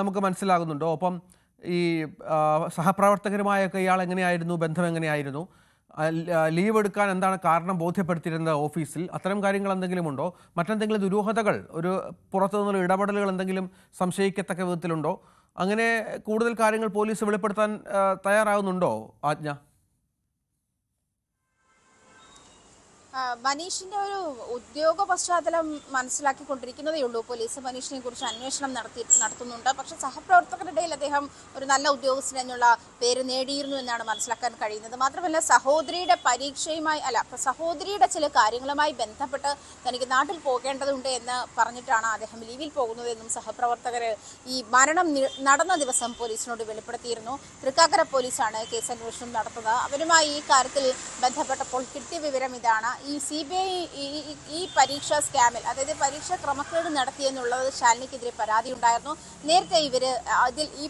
[SPEAKER 1] നമുക്ക് മനസ്സിലാകുന്നുണ്ടോ? ഒപ്പം ഈ സഹപ്രവർത്തകരുമായൊക്കെ ഇയാൾ എങ്ങനെയായിരുന്നു, ബന്ധം എങ്ങനെയായിരുന്നു, ലീവ് എടുക്കാൻ എന്താണ് കാരണം ബോധ്യപ്പെടുത്തിയിരുന്നത് ഓഫീസിൽ, അത്തരം കാര്യങ്ങൾ എന്തെങ്കിലും ഉണ്ടോ? മറ്റെന്തെങ്കിലും ദുരൂഹതകൾ, ഒരു പുറത്തു നിന്നുള്ള ഇടപെടലുകൾ എന്തെങ്കിലും സംശയിക്കത്തക്ക വിധത്തിലുണ്ടോ? അങ്ങനെ കൂടുതൽ കാര്യങ്ങൾ പോലീസ് വെളിപ്പെടുത്താൻ തയ്യാറാകുന്നുണ്ടോ ആജ്ഞ?
[SPEAKER 4] മനീഷിന്റെ ഒരു ഉദ്യോഗ പശ്ചാത്തലം മനസ്സിലാക്കിക്കൊണ്ടിരിക്കുന്നതേ ഉള്ളൂ. പോലീസ് മനീഷിനെ കുറിച്ച് അന്വേഷണം നടത്തുന്നുണ്ട്. പക്ഷേ സഹപ്രവർത്തകരുടെ ഇടയിൽ അദ്ദേഹം ഒരു നല്ല ഉദ്യോഗസ്ഥൻ എന്നുള്ള പേര് നേടിയിരുന്നു എന്നാണ് മനസ്സിലാക്കാൻ കഴിയുന്നത്. മാത്രമല്ല സഹോദരിയുടെ സഹോദരിയുടെ ചില കാര്യങ്ങളുമായി ബന്ധപ്പെട്ട് തനിക്ക് നാട്ടിൽ പോകേണ്ടതുണ്ട് എന്ന് പറഞ്ഞിട്ടാണ് അദ്ദേഹം ലീവിൽ പോകുന്നതെന്നും സഹപ്രവർത്തകർ ഈ മരണം നടന്ന ദിവസം പോലീസിനോട് വെളിപ്പെടുത്തിയിരുന്നു. തൃക്കാക്കര പോലീസാണ് കേസ് അന്വേഷണം നടത്തുന്നത്. അവരുമായി ഈ കാര്യത്തിൽ ബന്ധപ്പെട്ടപ്പോൾ കിട്ടിയ വിവരം ഇതാണ്. ഈ CBI ഈ പരീക്ഷാ സ്കാമിൽ, അതായത് പരീക്ഷാ ക്രമക്കേട് നടത്തിയെന്നുള്ളത് ശാലിനിക്കെതിരെ പരാതി ഉണ്ടായിരുന്നു. നേരത്തെ അതിൽ ഈ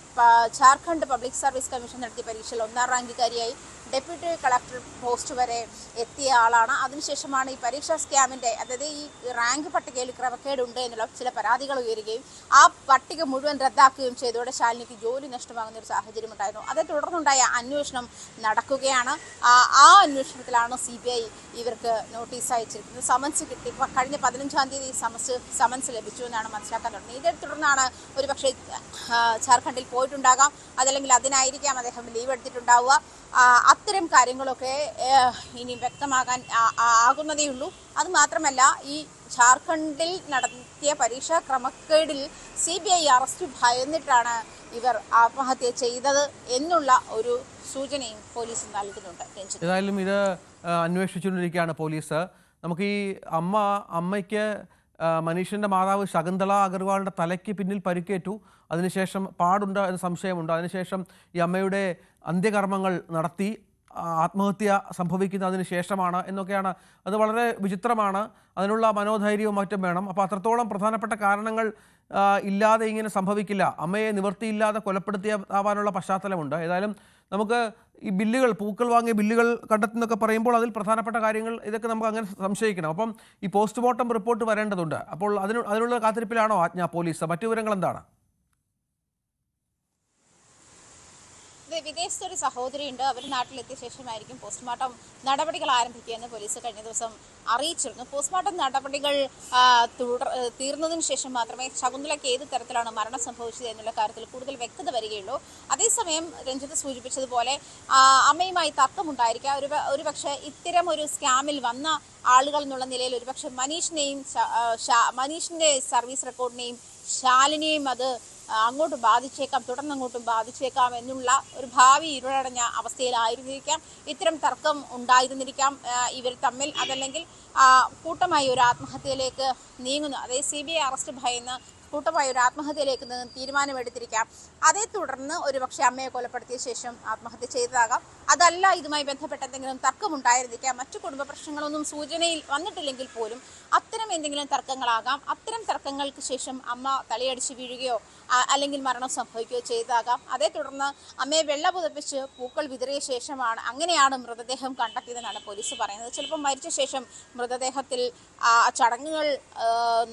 [SPEAKER 4] ജാർഖണ്ഡ് പബ്ലിക് സർവീസ് കമ്മീഷൻ നടത്തിയ പരീക്ഷയിൽ 1ാം റാങ്കുകാരിയായി ഡെപ്യൂട്ടി കളക്ടർ പോസ്റ്റ് വരെ എത്തിയ ആളാണ്. അതിനുശേഷമാണ് ഈ പരീക്ഷാ സ്കാമിൻ്റെ, അതായത് ഈ റാങ്ക് പട്ടികയിൽ ക്രമക്കേടുണ്ട് എന്നുള്ള ചില പരാതികൾ ഉയരുകയും ആ പട്ടിക മുഴുവൻ റദ്ദാക്കുകയും ചെയ്തതോടെ ശാലിനിക്ക് ജോലി നഷ്ടമാകുന്ന ഒരു സാഹചര്യം ഉണ്ടായിരുന്നു. അതേ തുടർന്നുണ്ടായ അന്വേഷണം നടക്കുകയാണ്. ആ അന്വേഷണത്തിലാണ് CBI ഇവർക്ക് നോട്ടീസ് അയച്ചിരിക്കുന്നത്. സമൻസ് കിട്ടി. കഴിഞ്ഞ 15-ാം തീയതി സമൻസ് ലഭിച്ചു എന്നാണ് മനസ്സിലാക്കാൻ തുടങ്ങുന്നത്. ഇതേ തുടർന്നാണ് ഒരുപക്ഷെ ജാർഖണ്ഡിൽ പോയിട്ടുണ്ടാകാം, അതല്ലെങ്കിൽ അതിനായിരിക്കാം അദ്ദേഹം ലീവ് എടുത്തിട്ടുണ്ടാവുക. അത്തരം കാര്യങ്ങളൊക്കെ ഇനി വ്യക്തമാകാൻ ആകുന്നതേയുള്ളൂ. അതുമാത്രമല്ല, ഈ ജാർഖണ്ഡിൽ നടത്തിയ പരീക്ഷാ ക്രമക്കേടിൽ CBI അറസ്റ്റ് ഭയന്നിട്ടാണ് ഇവർ ആത്മഹത്യ ചെയ്തത് എന്നുള്ള ഒരു സൂചനയും പോലീസ് നൽകുന്നുണ്ട്.
[SPEAKER 1] ഏതായാലും ഇത് അന്വേഷിച്ചുകൊണ്ടിരിക്കുകയാണ് പോലീസ്. നമുക്ക് ഈ അമ്മയ്ക്ക് മനീഷിൻ്റെ മാതാവ് ശകുന്തള അഗർവാളിൻ്റെ തലയ്ക്ക് പിന്നിൽ പരിക്കേറ്റു, അതിനുശേഷം പാടുണ്ട് എന്ന് സംശയമുണ്ട്. അതിനുശേഷം ഈ അമ്മയുടെ അന്ത്യകർമ്മങ്ങൾ നടത്തി, ആത്മഹത്യ സംഭവിക്കുന്നതിന് ശേഷമാണ് എന്നൊക്കെയാണ്. അത് വളരെ വിചിത്രമാണ്. അതിനുള്ള മനോധൈര്യവും മറ്റും വേണം. അപ്പോൾ അത്രത്തോളം പ്രധാനപ്പെട്ട കാരണങ്ങൾ ഇല്ലാതെ ഇങ്ങനെ സംഭവിക്കില്ല. അമ്മയെ നിവൃത്തിയില്ലാതെ കൊലപ്പെടുത്തിയാവാനുള്ള പശ്ചാത്തലമുണ്ട്. ഏതായാലും നമുക്ക് ഈ ബില്ലുകൾ, പൂക്കൾ വാങ്ങിയ ബില്ലുകൾ കണ്ടെത്തുന്നൊക്കെ പറയുമ്പോൾ അതിൽ പ്രധാനപ്പെട്ട കാര്യങ്ങൾ ഇതൊക്കെ നമുക്ക് അങ്ങനെ സംശയിക്കണം. അപ്പം ഈ പോസ്റ്റ്മോർട്ടം റിപ്പോർട്ട് വരേണ്ടതുണ്ട്. അപ്പോൾ അതിനുള്ള കാത്തിരിപ്പിലാണോ ആജ്ഞ പോലീസ്? മറ്റു വിവരങ്ങൾ എന്താണ്?
[SPEAKER 4] വിദേശത്തൊരു സഹോദരിയുണ്ട്. അവർ നാട്ടിലെത്തിയ ശേഷമായിരിക്കും പോസ്റ്റ്മോർട്ടം നടപടികൾ ആരംഭിക്കുകയെന്ന് പോലീസ് കഴിഞ്ഞ ദിവസം അറിയിച്ചിരുന്നു. പോസ്റ്റ്മോർട്ടം നടപടികൾ തീർന്നതിന് ശേഷം മാത്രമേ ശകുന്തളയ്ക്ക് ഏത് തരത്തിലാണ് മരണം സംഭവിച്ചത് എന്നുള്ള കാര്യത്തിൽ കൂടുതൽ വ്യക്തത വരികയുള്ളൂ. അതേസമയം രഞ്ജിത്ത് സൂചിപ്പിച്ചതുപോലെ അമ്മയുമായി തർക്കമുണ്ടായിരിക്കാം. ഒരുപക്ഷെ ഇത്തരം ഒരു സ്കാമിൽ വന്ന ആളുകൾ എന്നുള്ള നിലയിൽ ഒരുപക്ഷെ മനീഷിന്റെ സർവീസ് റെക്കോർഡിനെയും ശാലിനിയെയും അത് അങ്ങോട്ട് ബാധിച്ചേക്കാം, തുടർന്നങ്ങോട്ടും ബാധിച്ചേക്കാം എന്നുള്ള ഒരു ഭാവി ഇരുളടഞ്ഞ അവസ്ഥയിലായിരുന്നിരിക്കാം. ഇത്തരം തർക്കം ഉണ്ടായിരുന്നിരിക്കാം ഇവർ തമ്മിൽ. അതല്ലെങ്കിൽ കൂട്ടമായി ഒരു ആത്മഹത്യയിലേക്ക് നീങ്ങുന്നു, അതായത് CBI അറസ്റ്റ് ഭയന്ന് കൂട്ടമായി ഒരു ആത്മഹത്യയിലേക്ക് തീരുമാനമെടുത്തിരിക്കാം. അതേ തുടർന്ന് ഒരുപക്ഷെ അമ്മയെ കൊലപ്പെടുത്തിയ ശേഷം ആത്മഹത്യ ചെയ്തതാകാം. അതല്ല, ഇതുമായി ബന്ധപ്പെട്ട എന്തെങ്കിലും തർക്കമുണ്ടായിരുന്നിരിക്കാം. മറ്റു കുടുംബ പ്രശ്നങ്ങളൊന്നും സൂചനയിൽ വന്നിട്ടില്ലെങ്കിൽ പോലും അത്തരം എന്തെങ്കിലും തർക്കങ്ങളാകാം. അത്തരം തർക്കങ്ങൾക്ക് ശേഷം അമ്മ തലയടിച്ച് വീഴുകയോ അല്ലെങ്കിൽ മരണം സംഭവിക്കുകയോ ചെയ്തതാകാം. അതേ തുടർന്ന് അമ്മയെ വെള്ള പുതപ്പിച്ച് പൂക്കൾ വിതറിയ ശേഷമാണ്, അങ്ങനെയാണ് മൃതദേഹം കണ്ടെത്തിയതെന്നാണ് പോലീസ് പറയുന്നത്. ചിലപ്പോൾ മരിച്ച ശേഷം മൃതദേഹത്തിൽ ചടങ്ങുകൾ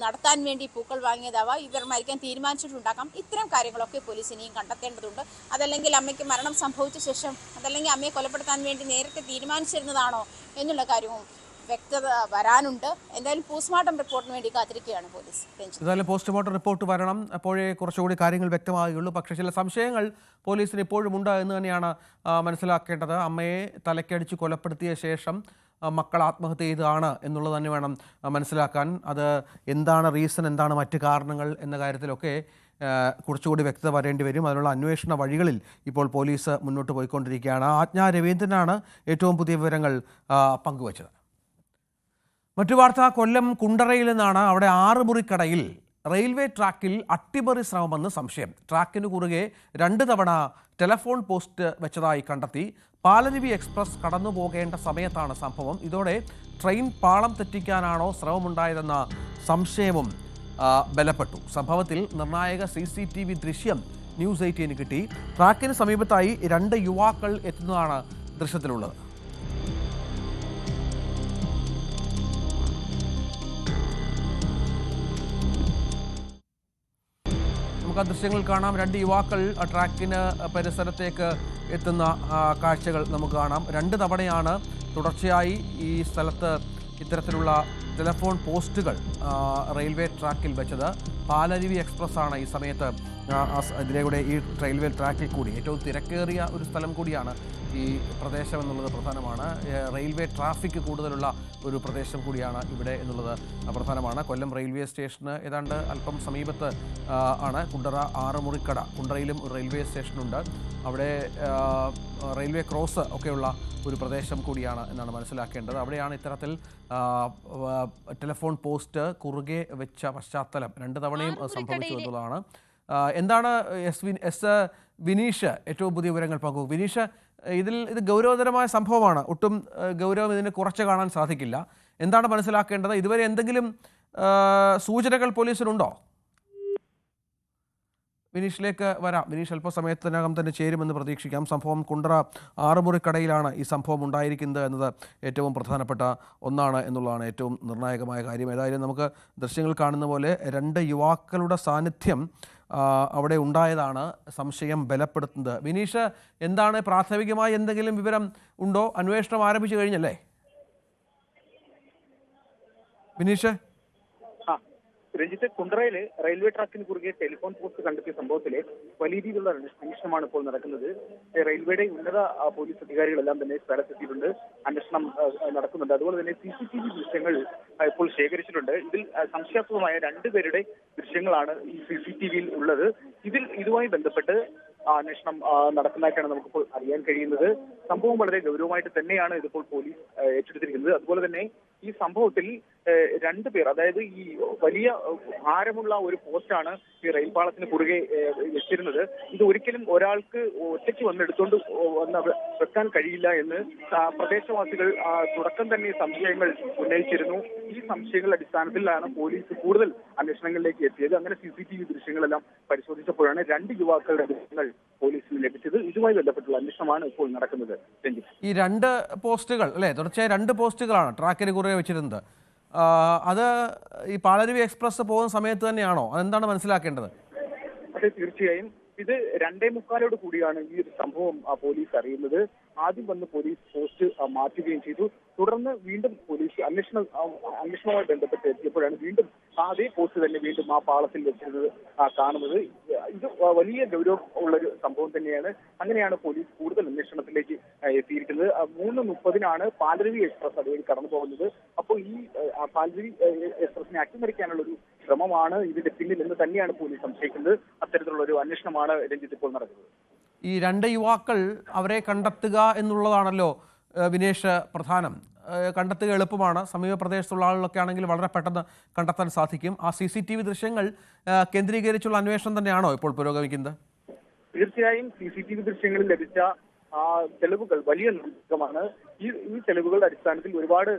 [SPEAKER 4] നടത്താൻ വേണ്ടി പൂക്കൾ വാങ്ങിയതാവാം. ഇവർ മരിക്കാൻ തീരുമാനിച്ചിട്ടുണ്ടാകാം. ഇത്തരം കാര്യങ്ങളൊക്കെ പോലീസ് ഇനിയും കണ്ടെത്തേണ്ടതുണ്ട്. അതല്ലെങ്കിൽ അമ്മയ്ക്ക് മരണം സംഭവിച്ച ശേഷം അതല്ലെങ്കിൽ അമ്മയെ കൊലപ്പെടുത്താൻ വേണ്ടി നേരത്തെ തീരുമാനിച്ചിരുന്നതാണോ എന്നുള്ള കാര്യവും വ്യക്തത വരാനുണ്ട്. എന്തായാലും പോസ്റ്റ്മോർട്ടം റിപ്പോർട്ടിന് വേണ്ടി കാത്തിരിക്കുകയാണ് പോലീസ്.
[SPEAKER 1] എന്തായാലും പോസ്റ്റ്മോർട്ടം റിപ്പോർട്ട് വരണം, അപ്പോഴേ കുറച്ചുകൂടി കാര്യങ്ങൾ വ്യക്തമാകുകയുള്ളൂ. പക്ഷേ ചില സംശയങ്ങൾ പോലീസിന് ഇപ്പോഴും ഉണ്ട് എന്ന് തന്നെയാണ് മനസ്സിലാക്കേണ്ടത്. അമ്മയെ തലക്കടിച്ച് കൊലപ്പെടുത്തിയ ശേഷം മക്കൾ ആത്മഹത്യ ചെയ്തതാണ് എന്നുള്ളത് തന്നെ വേണം മനസ്സിലാക്കാൻ. അത് എന്താണ് റീസൺ, എന്താണ് മറ്റ് കാരണങ്ങൾ എന്ന കാര്യത്തിലൊക്കെ കുറച്ചുകൂടി വ്യക്തത വരേണ്ടി വരും. അതിനുള്ള അന്വേഷണ വഴികളിൽ ഇപ്പോൾ പോലീസ് മുന്നോട്ട് പോയിക്കൊണ്ടിരിക്കുകയാണ്. ആജ്ഞ രവീന്ദ്രനാണ് ഏറ്റവും പുതിയ വിവരങ്ങൾ പങ്കുവച്ചത്. മറ്റു വാർത്ത കൊല്ലം കുണ്ടറയിൽ നിന്നാണ്. അവിടെ 6 മുറിക്കടയിൽ റെയിൽവേ ട്രാക്കിൽ അട്ടിമറി ശ്രമമെന്ന് സംശയം. ട്രാക്കിന് കുറുകെ 2 തവണ ടെലഫോൺ പോസ്റ്റ് വെച്ചതായി കണ്ടെത്തി. പാലരുവി എക്സ്പ്രസ് കടന്നു പോകേണ്ട സമയത്താണ് സംഭവം. ഇതോടെ ട്രെയിൻ പാളം തെറ്റിക്കാനാണോ ശ്രമമുണ്ടായതെന്ന സംശയവും ബലപ്പെട്ടു. സംഭവത്തിൽ നിർണായക CCTV ദൃശ്യം ന്യൂസ് 18 കിട്ടി. ട്രാക്കിന് സമീപത്തായി 2 യുവാക്കൾ എത്തുന്നതാണ് ദൃശ്യത്തിലുള്ളത്.
[SPEAKER 2] നമുക്ക് ആ ദൃശ്യങ്ങൾ കാണാം. രണ്ട് യുവാക്കൾ ട്രാക്കിന് പരിസരത്തേക്ക് എത്തുന്ന കാഴ്ചകൾ നമുക്ക് കാണാം. രണ്ട് തവണയാണ് തുടർച്ചയായി ഈ സ്ഥലത്ത് ഇത്തരത്തിലുള്ള ടെലിഫോൺ പോസ്റ്റുകൾ റെയിൽവേ ട്രാക്കിൽ വെച്ചത്. പാലരുവി എക്സ്പ്രസ് ആണ് ഈ സമയത്ത് ഇതിലൂടെ ഈ റെയിൽവേ ട്രാക്കിൽ കൂടി ഏറ്റവും തിരക്കേറിയ ഒരു സ്ഥലം കൂടിയാണ് ഈ പ്രദേശം എന്നുള്ളത് പ്രധാനമാണ്. റെയിൽവേ ട്രാഫിക് കൂടുതലുള്ള ഒരു പ്രദേശം കൂടിയാണ് ഇവിടെ എന്നുള്ളത് പ്രധാനമാണ്. കൊല്ലം റെയിൽവേ സ്റ്റേഷന് ഏതാണ്ട് അല്പം സമീപത്ത് ആണ് കുണ്ടറ ആറുമുറിക്കട. കുണ്ടറയിലും ഒരു റെയിൽവേ സ്റ്റേഷനുണ്ട്. അവിടെ റെയിൽവേ ക്രോസ് ഒക്കെയുള്ള ഒരു പ്രദേശം കൂടിയാണ് എന്നാണ് മനസ്സിലാക്കേണ്ടത്. അവിടെയാണ് ഇത്തരത്തിൽ ടെലിഫോൺ പോസ്റ്റ് കുറുകെ വെച്ച പശ്ചാത്തലം. രണ്ട് തവണയും സംഭവിച്ചു എന്നുള്ളതാണ്. എന്താണ് വിനീഷ് ഏറ്റവും പുതിയ വിവരങ്ങൾ പങ്കുവെക്കും? വിനീഷ്, ഇത് ഗൗരവതരമായ സംഭവമാണ്. ഒട്ടും ഗൗരവം ഇതിന് കുറച്ച് കാണാൻ സാധിക്കില്ല. എന്താണ് മനസ്സിലാക്കേണ്ടത്? ഇതുവരെ എന്തെങ്കിലും സൂചനകൾ പോലീസിനുണ്ടോ? വിനീഷിലേക്ക് വരാം. വിനീഷ് അല്പസമയത്തിനകം തന്നെ ചേരുമെന്ന് പ്രതീക്ഷിക്കാം. സംഭവം കുണ്ടറ ആറുമുറിക്കടയിലാണ് ഈ സംഭവം ഉണ്ടായിരിക്കുന്നത് എന്നത് ഏറ്റവും പ്രധാനപ്പെട്ട ഒന്നാണ് എന്നുള്ളതാണ് ഏറ്റവും നിർണായകമായ കാര്യം. ഏതായാലും നമുക്ക് ദൃശ്യങ്ങൾ കാണുന്ന പോലെ രണ്ട് യുവാക്കളുടെ സാന്നിധ്യം അവിടെ ഉണ്ടായതാണ് സംശയം ബലപ്പെടുത്തുന്നത്. വിനീഷ്, എന്താണ് പ്രാഥമികമായി എന്തെങ്കിലും വിവരം ഉണ്ടോ? അന്വേഷണം ആരംഭിച്ചു കഴിഞ്ഞല്ലേ വിനീഷ്?
[SPEAKER 5] രഞ്ജിത്ത്, കുണ്ടറയിലെ റെയിൽവേ ട്രാക്കിന് കുറുകെ ടെലിഫോൺ പോസ്റ്റ് കണ്ടെത്തിയ സംഭവത്തിലെ വലിയ രീതിയിലുള്ള അന്വേഷണമാണ് ഇപ്പോൾ നടക്കുന്നത്. റെയിൽവേയുടെ ഉന്നത പോലീസ് അധികാരികളെല്ലാം തന്നെ സ്ഥലത്തെത്തിയിട്ടുണ്ട്. അന്വേഷണം നടക്കുന്നുണ്ട്. അതുപോലെ തന്നെ CCTV ദൃശ്യങ്ങൾ ഇപ്പോൾ ശേഖരിച്ചിട്ടുണ്ട്. ഇതിൽ സംശയാസ്പദമായ രണ്ടുപേരുടെ ദൃശ്യങ്ങളാണ് ഈ CCTVയിൽ ഉള്ളത്. ഇതുമായി ബന്ധപ്പെട്ട് അന്വേഷണം നടക്കുന്നതായിട്ടാണ് നമുക്കിപ്പോൾ അറിയാൻ കഴിയുന്നത്. സംഭവം വളരെ ഗൗരവമായിട്ട് തന്നെയാണ് ഇതിപ്പോൾ പോലീസ് ഏറ്റെടുത്തിരിക്കുന്നത്. അതുപോലെ തന്നെ ഈ സംഭവത്തിൽ രണ്ടുപേർ, അതായത് ഈ വലിയ ഭാരമുള്ള ഒരു പോസ്റ്റാണ് ഈ റെയിൽപാളത്തിന് കുറുകെ വെച്ചിരുന്നത്. ഇത് ഒരിക്കലും ഒരാൾക്ക് ഒറ്റയ്ക്ക് വന്നെടുത്തോണ്ട് വന്ന് വെക്കാൻ കഴിയില്ല എന്ന് പ്രദേശവാസികൾ തുടക്കം തന്നെ സംശയങ്ങൾ ഉന്നയിച്ചിരുന്നു. ഈ സംശയങ്ങളുടെ അടിസ്ഥാനത്തിലാണ് പോലീസ് കൂടുതൽ അന്വേഷണങ്ങളിലേക്ക് എത്തിയത്. അങ്ങനെ CCTV ദൃശ്യങ്ങളെല്ലാം പരിശോധിച്ചപ്പോഴാണ് രണ്ട് യുവാക്കളുടെ ദൃശ്യങ്ങൾ പോലീസിന് ലഭിച്ചത്. ഇതുമായി ബന്ധപ്പെട്ടുള്ള അന്വേഷണമാണ് ഇപ്പോൾ നടക്കുന്നത്.
[SPEAKER 2] ഈ രണ്ട് പോസ്റ്റുകൾ അല്ലേ, തുടർച്ചയായി രണ്ട് പോസ്റ്റുകളാണ് ട്രാക്കിന് കുറുകെ വെച്ചിരുന്നത്. അത് ഈ പാലരുവി എക്സ്പ്രസ് പോകുന്ന സമയത്ത് തന്നെയാണോ? അതെന്താണ് മനസ്സിലാക്കേണ്ടത്?
[SPEAKER 5] അതെ, തീർച്ചയായും ഇത് 2:45 കൂടിയാണ് ഈ ഒരു സംഭവം പോലീസ് അറിയുന്നത്. ആദ്യം വന്ന് പോലീസ് പോസ്റ്റ് മാറ്റുകയും ചെയ്തു. തുടർന്ന് വീണ്ടും പോലീസ് അന്വേഷണവുമായി ബന്ധപ്പെട്ട് എത്തിയപ്പോഴാണ് വീണ്ടും അതേ പോസ്റ്റ് തന്നെ വീണ്ടും ആ പാളത്തിൽ വെച്ചിരുന്നത് കാണുന്നത്. ഇത് വലിയ ഗൗരവം ഉള്ളൊരു സംഭവം തന്നെയാണ്. അങ്ങനെയാണ് പോലീസ് കൂടുതൽ അന്വേഷണത്തിലേക്ക് എത്തിയിരിക്കുന്നത്. 3:30 പാലരുവി എക്സ്പ്രസ് അതുവഴി കടന്നു പോകുന്നത്. അപ്പോൾ ഈ പാലരുവി എക്സ്പ്രസിനെ അട്ടിമറിക്കാനുള്ള ഒരു ശ്രമമാണ് ഇതിന്റെ പിന്നിൽ എന്ന് തന്നെയാണ് പോലീസ് സംശയിക്കുന്നത്. അത്തരത്തിലുള്ള ഒരു അന്വേഷണമാണ് രഞ്ജിത്ത് ഇപ്പോൾ നടക്കുന്നത്.
[SPEAKER 2] ഈ രണ്ട് യുവാക്കൾ, അവരെ കണ്ടെത്തുക എന്നുള്ളതാണല്ലോ വിനേഷ് പ്രധാനം. കണ്ടെത്തുക എളുപ്പമാണ്. സമീപ പ്രദേശത്തുള്ള ആളുകളൊക്കെ ആണെങ്കിൽ വളരെ പെട്ടെന്ന് കണ്ടെത്താൻ സാധിക്കും. ആ CCTV ദൃശ്യങ്ങൾ കേന്ദ്രീകരിച്ചുള്ള അന്വേഷണം തന്നെയാണോ ഇപ്പോൾ പുരോഗമിക്കുന്നത്?
[SPEAKER 5] തീർച്ചയായും CCTV ദൃശ്യങ്ങളിൽ ലഭിച്ച തെളിവുകൾ വലിയ നിർണായകമാണ്. ഈ തെളിവുകളുടെ അടിസ്ഥാനത്തിൽ ഒരുപാട്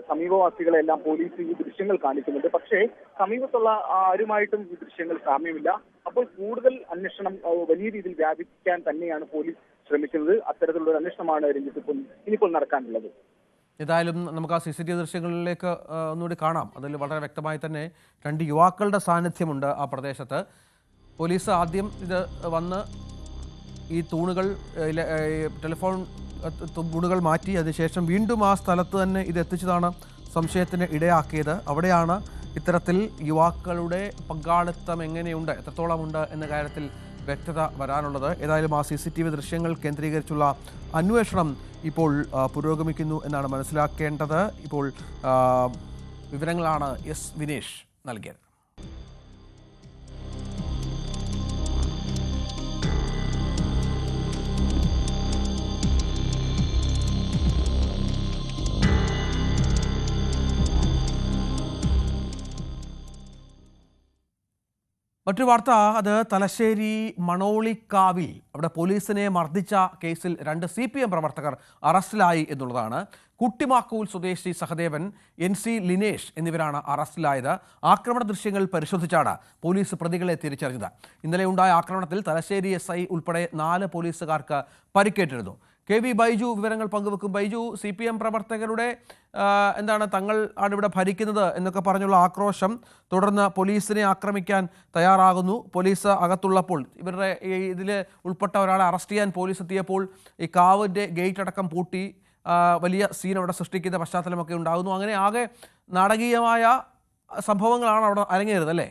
[SPEAKER 5] സമീപവാസികളെല്ലാം പോലീസ് ഈ ദൃശ്യങ്ങൾ കാണിക്കുന്നുണ്ട്. പക്ഷേ സമീപത്തുള്ള ആരുമായിട്ടും ഈ ദൃശ്യങ്ങൾ സാമ്യമില്ല. അപ്പോൾ കൂടുതൽ അന്വേഷണം വലിയ രീതിയിൽ വ്യാപിക്കാൻ തന്നെയാണ് പോലീസ് ശ്രമിക്കുന്നത്. അത്തരത്തിലുള്ള ഒരു അന്വേഷണമാണ് രഞ്ജിത്ത് ഇനിയിപ്പോൾ നടക്കാനുള്ളത്.
[SPEAKER 2] ഏതായാലും നമുക്ക് ആ CCTV ദൃശ്യങ്ങളിലേക്ക് ഒന്നുകൂടി കാണാം. അതിൽ വളരെ വ്യക്തമായി തന്നെ രണ്ട് യുവാക്കളുടെ സാന്നിധ്യമുണ്ട് ആ പ്രദേശത്ത്. പോലീസ് ആദ്യം ഇത് വന്ന് ഈ തൂണുകൾ, ടെലിഫോൺ തൂണുകൾ മാറ്റി അതിനുശേഷം വീണ്ടും ആ സ്ഥലത്ത് തന്നെ ഇത് എത്തിച്ചതാണ് സംശയത്തിന് ഇടയാക്കിയത്. അവിടെയാണ് ഇത്തരത്തിൽ യുവാക്കളുടെ പങ്കാളിത്തം എങ്ങനെയുണ്ട്, എത്രത്തോളം ഉണ്ട് എന്ന കാര്യത്തിൽ വ്യക്തത വരാനുള്ളത്. ഏതായാലും ആ CCTV ദൃശ്യങ്ങൾ കേന്ദ്രീകരിച്ചുള്ള അന്വേഷണം ഇപ്പോൾ പുരോഗമിക്കുന്നു എന്നാണ് മനസ്സിലാക്കേണ്ടത്. ഇപ്പോൾ വിവരങ്ങളാണ് വിനേഷ് നൽകിയത്. മറ്റൊരു വാർത്ത, അത് തലശ്ശേരി മണോളിക്കാവിൽ അവിടെ പോലീസിനെ മർദ്ദിച്ച കേസിൽ 2 CPM പ്രവർത്തകർ അറസ്റ്റിലായി എന്നുള്ളതാണ്. കുട്ടിമാക്കൂൽ സ്വദേശി സഹദേവൻ, NC ലിനേഷ് എന്നിവരാണ് അറസ്റ്റിലായത്. ആക്രമണ ദൃശ്യങ്ങൾ പരിശോധിച്ചാണ് പോലീസ് പ്രതികളെ തിരിച്ചറിഞ്ഞത്. ഇന്നലെ ഉണ്ടായ ആക്രമണത്തിൽ തലശ്ശേരി SI ഉൾപ്പെടെ 4 പോലീസുകാർക്ക് പരിക്കേറ്റിരുന്നു. കെ വി ബൈജു വിവരങ്ങൾ പങ്കുവെക്കും. ബൈജു, CPM പ്രവർത്തകരുടെ എന്താണ് തങ്ങൾ ആണ് ഇവിടെ ഭരിക്കുന്നത് എന്നൊക്കെ പറഞ്ഞുള്ള ആക്രോശം തുടർന്ന് പോലീസിനെ ആക്രമിക്കാൻ തയ്യാറാകുന്നു. പോലീസ് അകത്തുള്ളപ്പോൾ ഇവരുടെ ഇതിൽ ഉൾപ്പെട്ട ഒരാളെ അറസ്റ്റ് ചെയ്യാൻ പോലീസ് എത്തിയപ്പോൾ ഈ കാവിൻ്റെ ഗേറ്റ് അടക്കം പൂട്ടി വലിയ സീൻ അവിടെ സൃഷ്ടിക്കുന്ന പശ്ചാത്തലമൊക്കെ ഉണ്ടാകുന്നു. അങ്ങനെ ആകെ നാടകീയമായ സംഭവങ്ങളാണ് അവിടെ അരങ്ങേറുന്നത് അല്ലേ?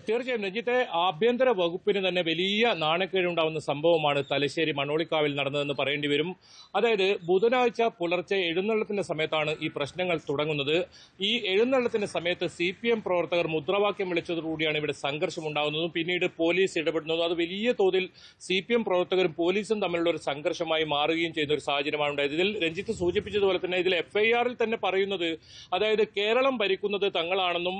[SPEAKER 6] തീർച്ചയായും രഞ്ജിത്തെ, ആഭ്യന്തര വകുപ്പിന് തന്നെ വലിയ നാണക്കേടുണ്ടാവുന്ന സംഭവമാണ് തലശ്ശേരി മണോളിക്കാവിൽ നടന്നതെന്ന് പറയേണ്ടി വരും. അതായത് ബുധനാഴ്ച പുലർച്ചെ എഴുന്നള്ളത്തിന്റെ സമയത്താണ് ഈ പ്രശ്നങ്ങൾ തുടങ്ങുന്നത്. ഈ എഴുന്നള്ളത്തിന്റെ സമയത്ത് CPM പ്രവർത്തകർ മുദ്രാവാക്യം വിളിച്ചതോടുകൂടിയാണ് ഇവിടെ സംഘർഷം ഉണ്ടാകുന്നതും പിന്നീട് പോലീസ് ഇടപെടുന്നതും. അത് വലിയ തോതിൽ CPM പ്രവർത്തകരും പോലീസും തമ്മിലുള്ള ഒരു സംഘർഷമായി മാറുകയും ചെയ്യുന്ന ഒരു സാഹചര്യമാണ് ഉണ്ടായത്. ഇതിൽ രഞ്ജിത്ത് സൂചിപ്പിച്ചതുപോലെ തന്നെ ഇതിൽ FIR-ൽ തന്നെ പറയുന്നത്, അതായത് കേരളം ഭരിക്കുന്നത് തങ്ങളാണെന്നും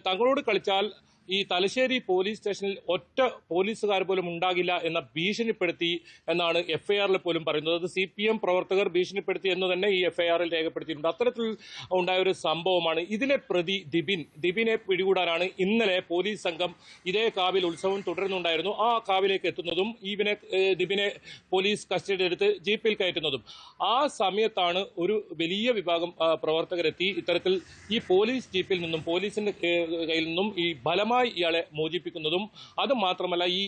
[SPEAKER 6] തങ്ങളോട് കളിച്ചാൽ ഈ തലശ്ശേരി പോലീസ് സ്റ്റേഷനിൽ ഒറ്റ പോലീസുകാർ പോലും ഉണ്ടാകില്ല എന്ന ഭീഷണിപ്പെടുത്തി എന്നാണ് FIR-ൽ പോലും പറയുന്നത്. അത് CPM പ്രവർത്തകർ ഭീഷണിപ്പെടുത്തി എന്ന് തന്നെ ഈ FIR-ൽ രേഖപ്പെടുത്തിയിട്ടുണ്ട്. അത്തരത്തിൽ ഉണ്ടായ ഒരു സംഭവമാണ്. ഇതിലെ പ്രതി ദിബിനെ പിടികൂടാനാണ് ഇന്നലെ പോലീസ് സംഘം ഇതേ കാവിൽ ഉത്സവം തുടരുന്നുണ്ടായിരുന്നു. ആ കാവിലേക്ക് എത്തുന്നതും ദിബിനെ പോലീസ് കസ്റ്റഡിയിലെടുത്ത് ജീപ്പിൽ കയറ്റുന്നതും. ആ സമയത്താണ് ഒരു വലിയ വിഭാഗം പ്രവർത്തകരെത്തി ഇത്തരത്തിൽ ഈ പോലീസ് ജീപ്പിൽ നിന്നും പോലീസിന്റെ കയ്യിൽ നിന്നും ഈ ബലമായി ഇയാളെ മോചിപ്പിക്കുന്നതും. അത് മാത്രമല്ല ഈ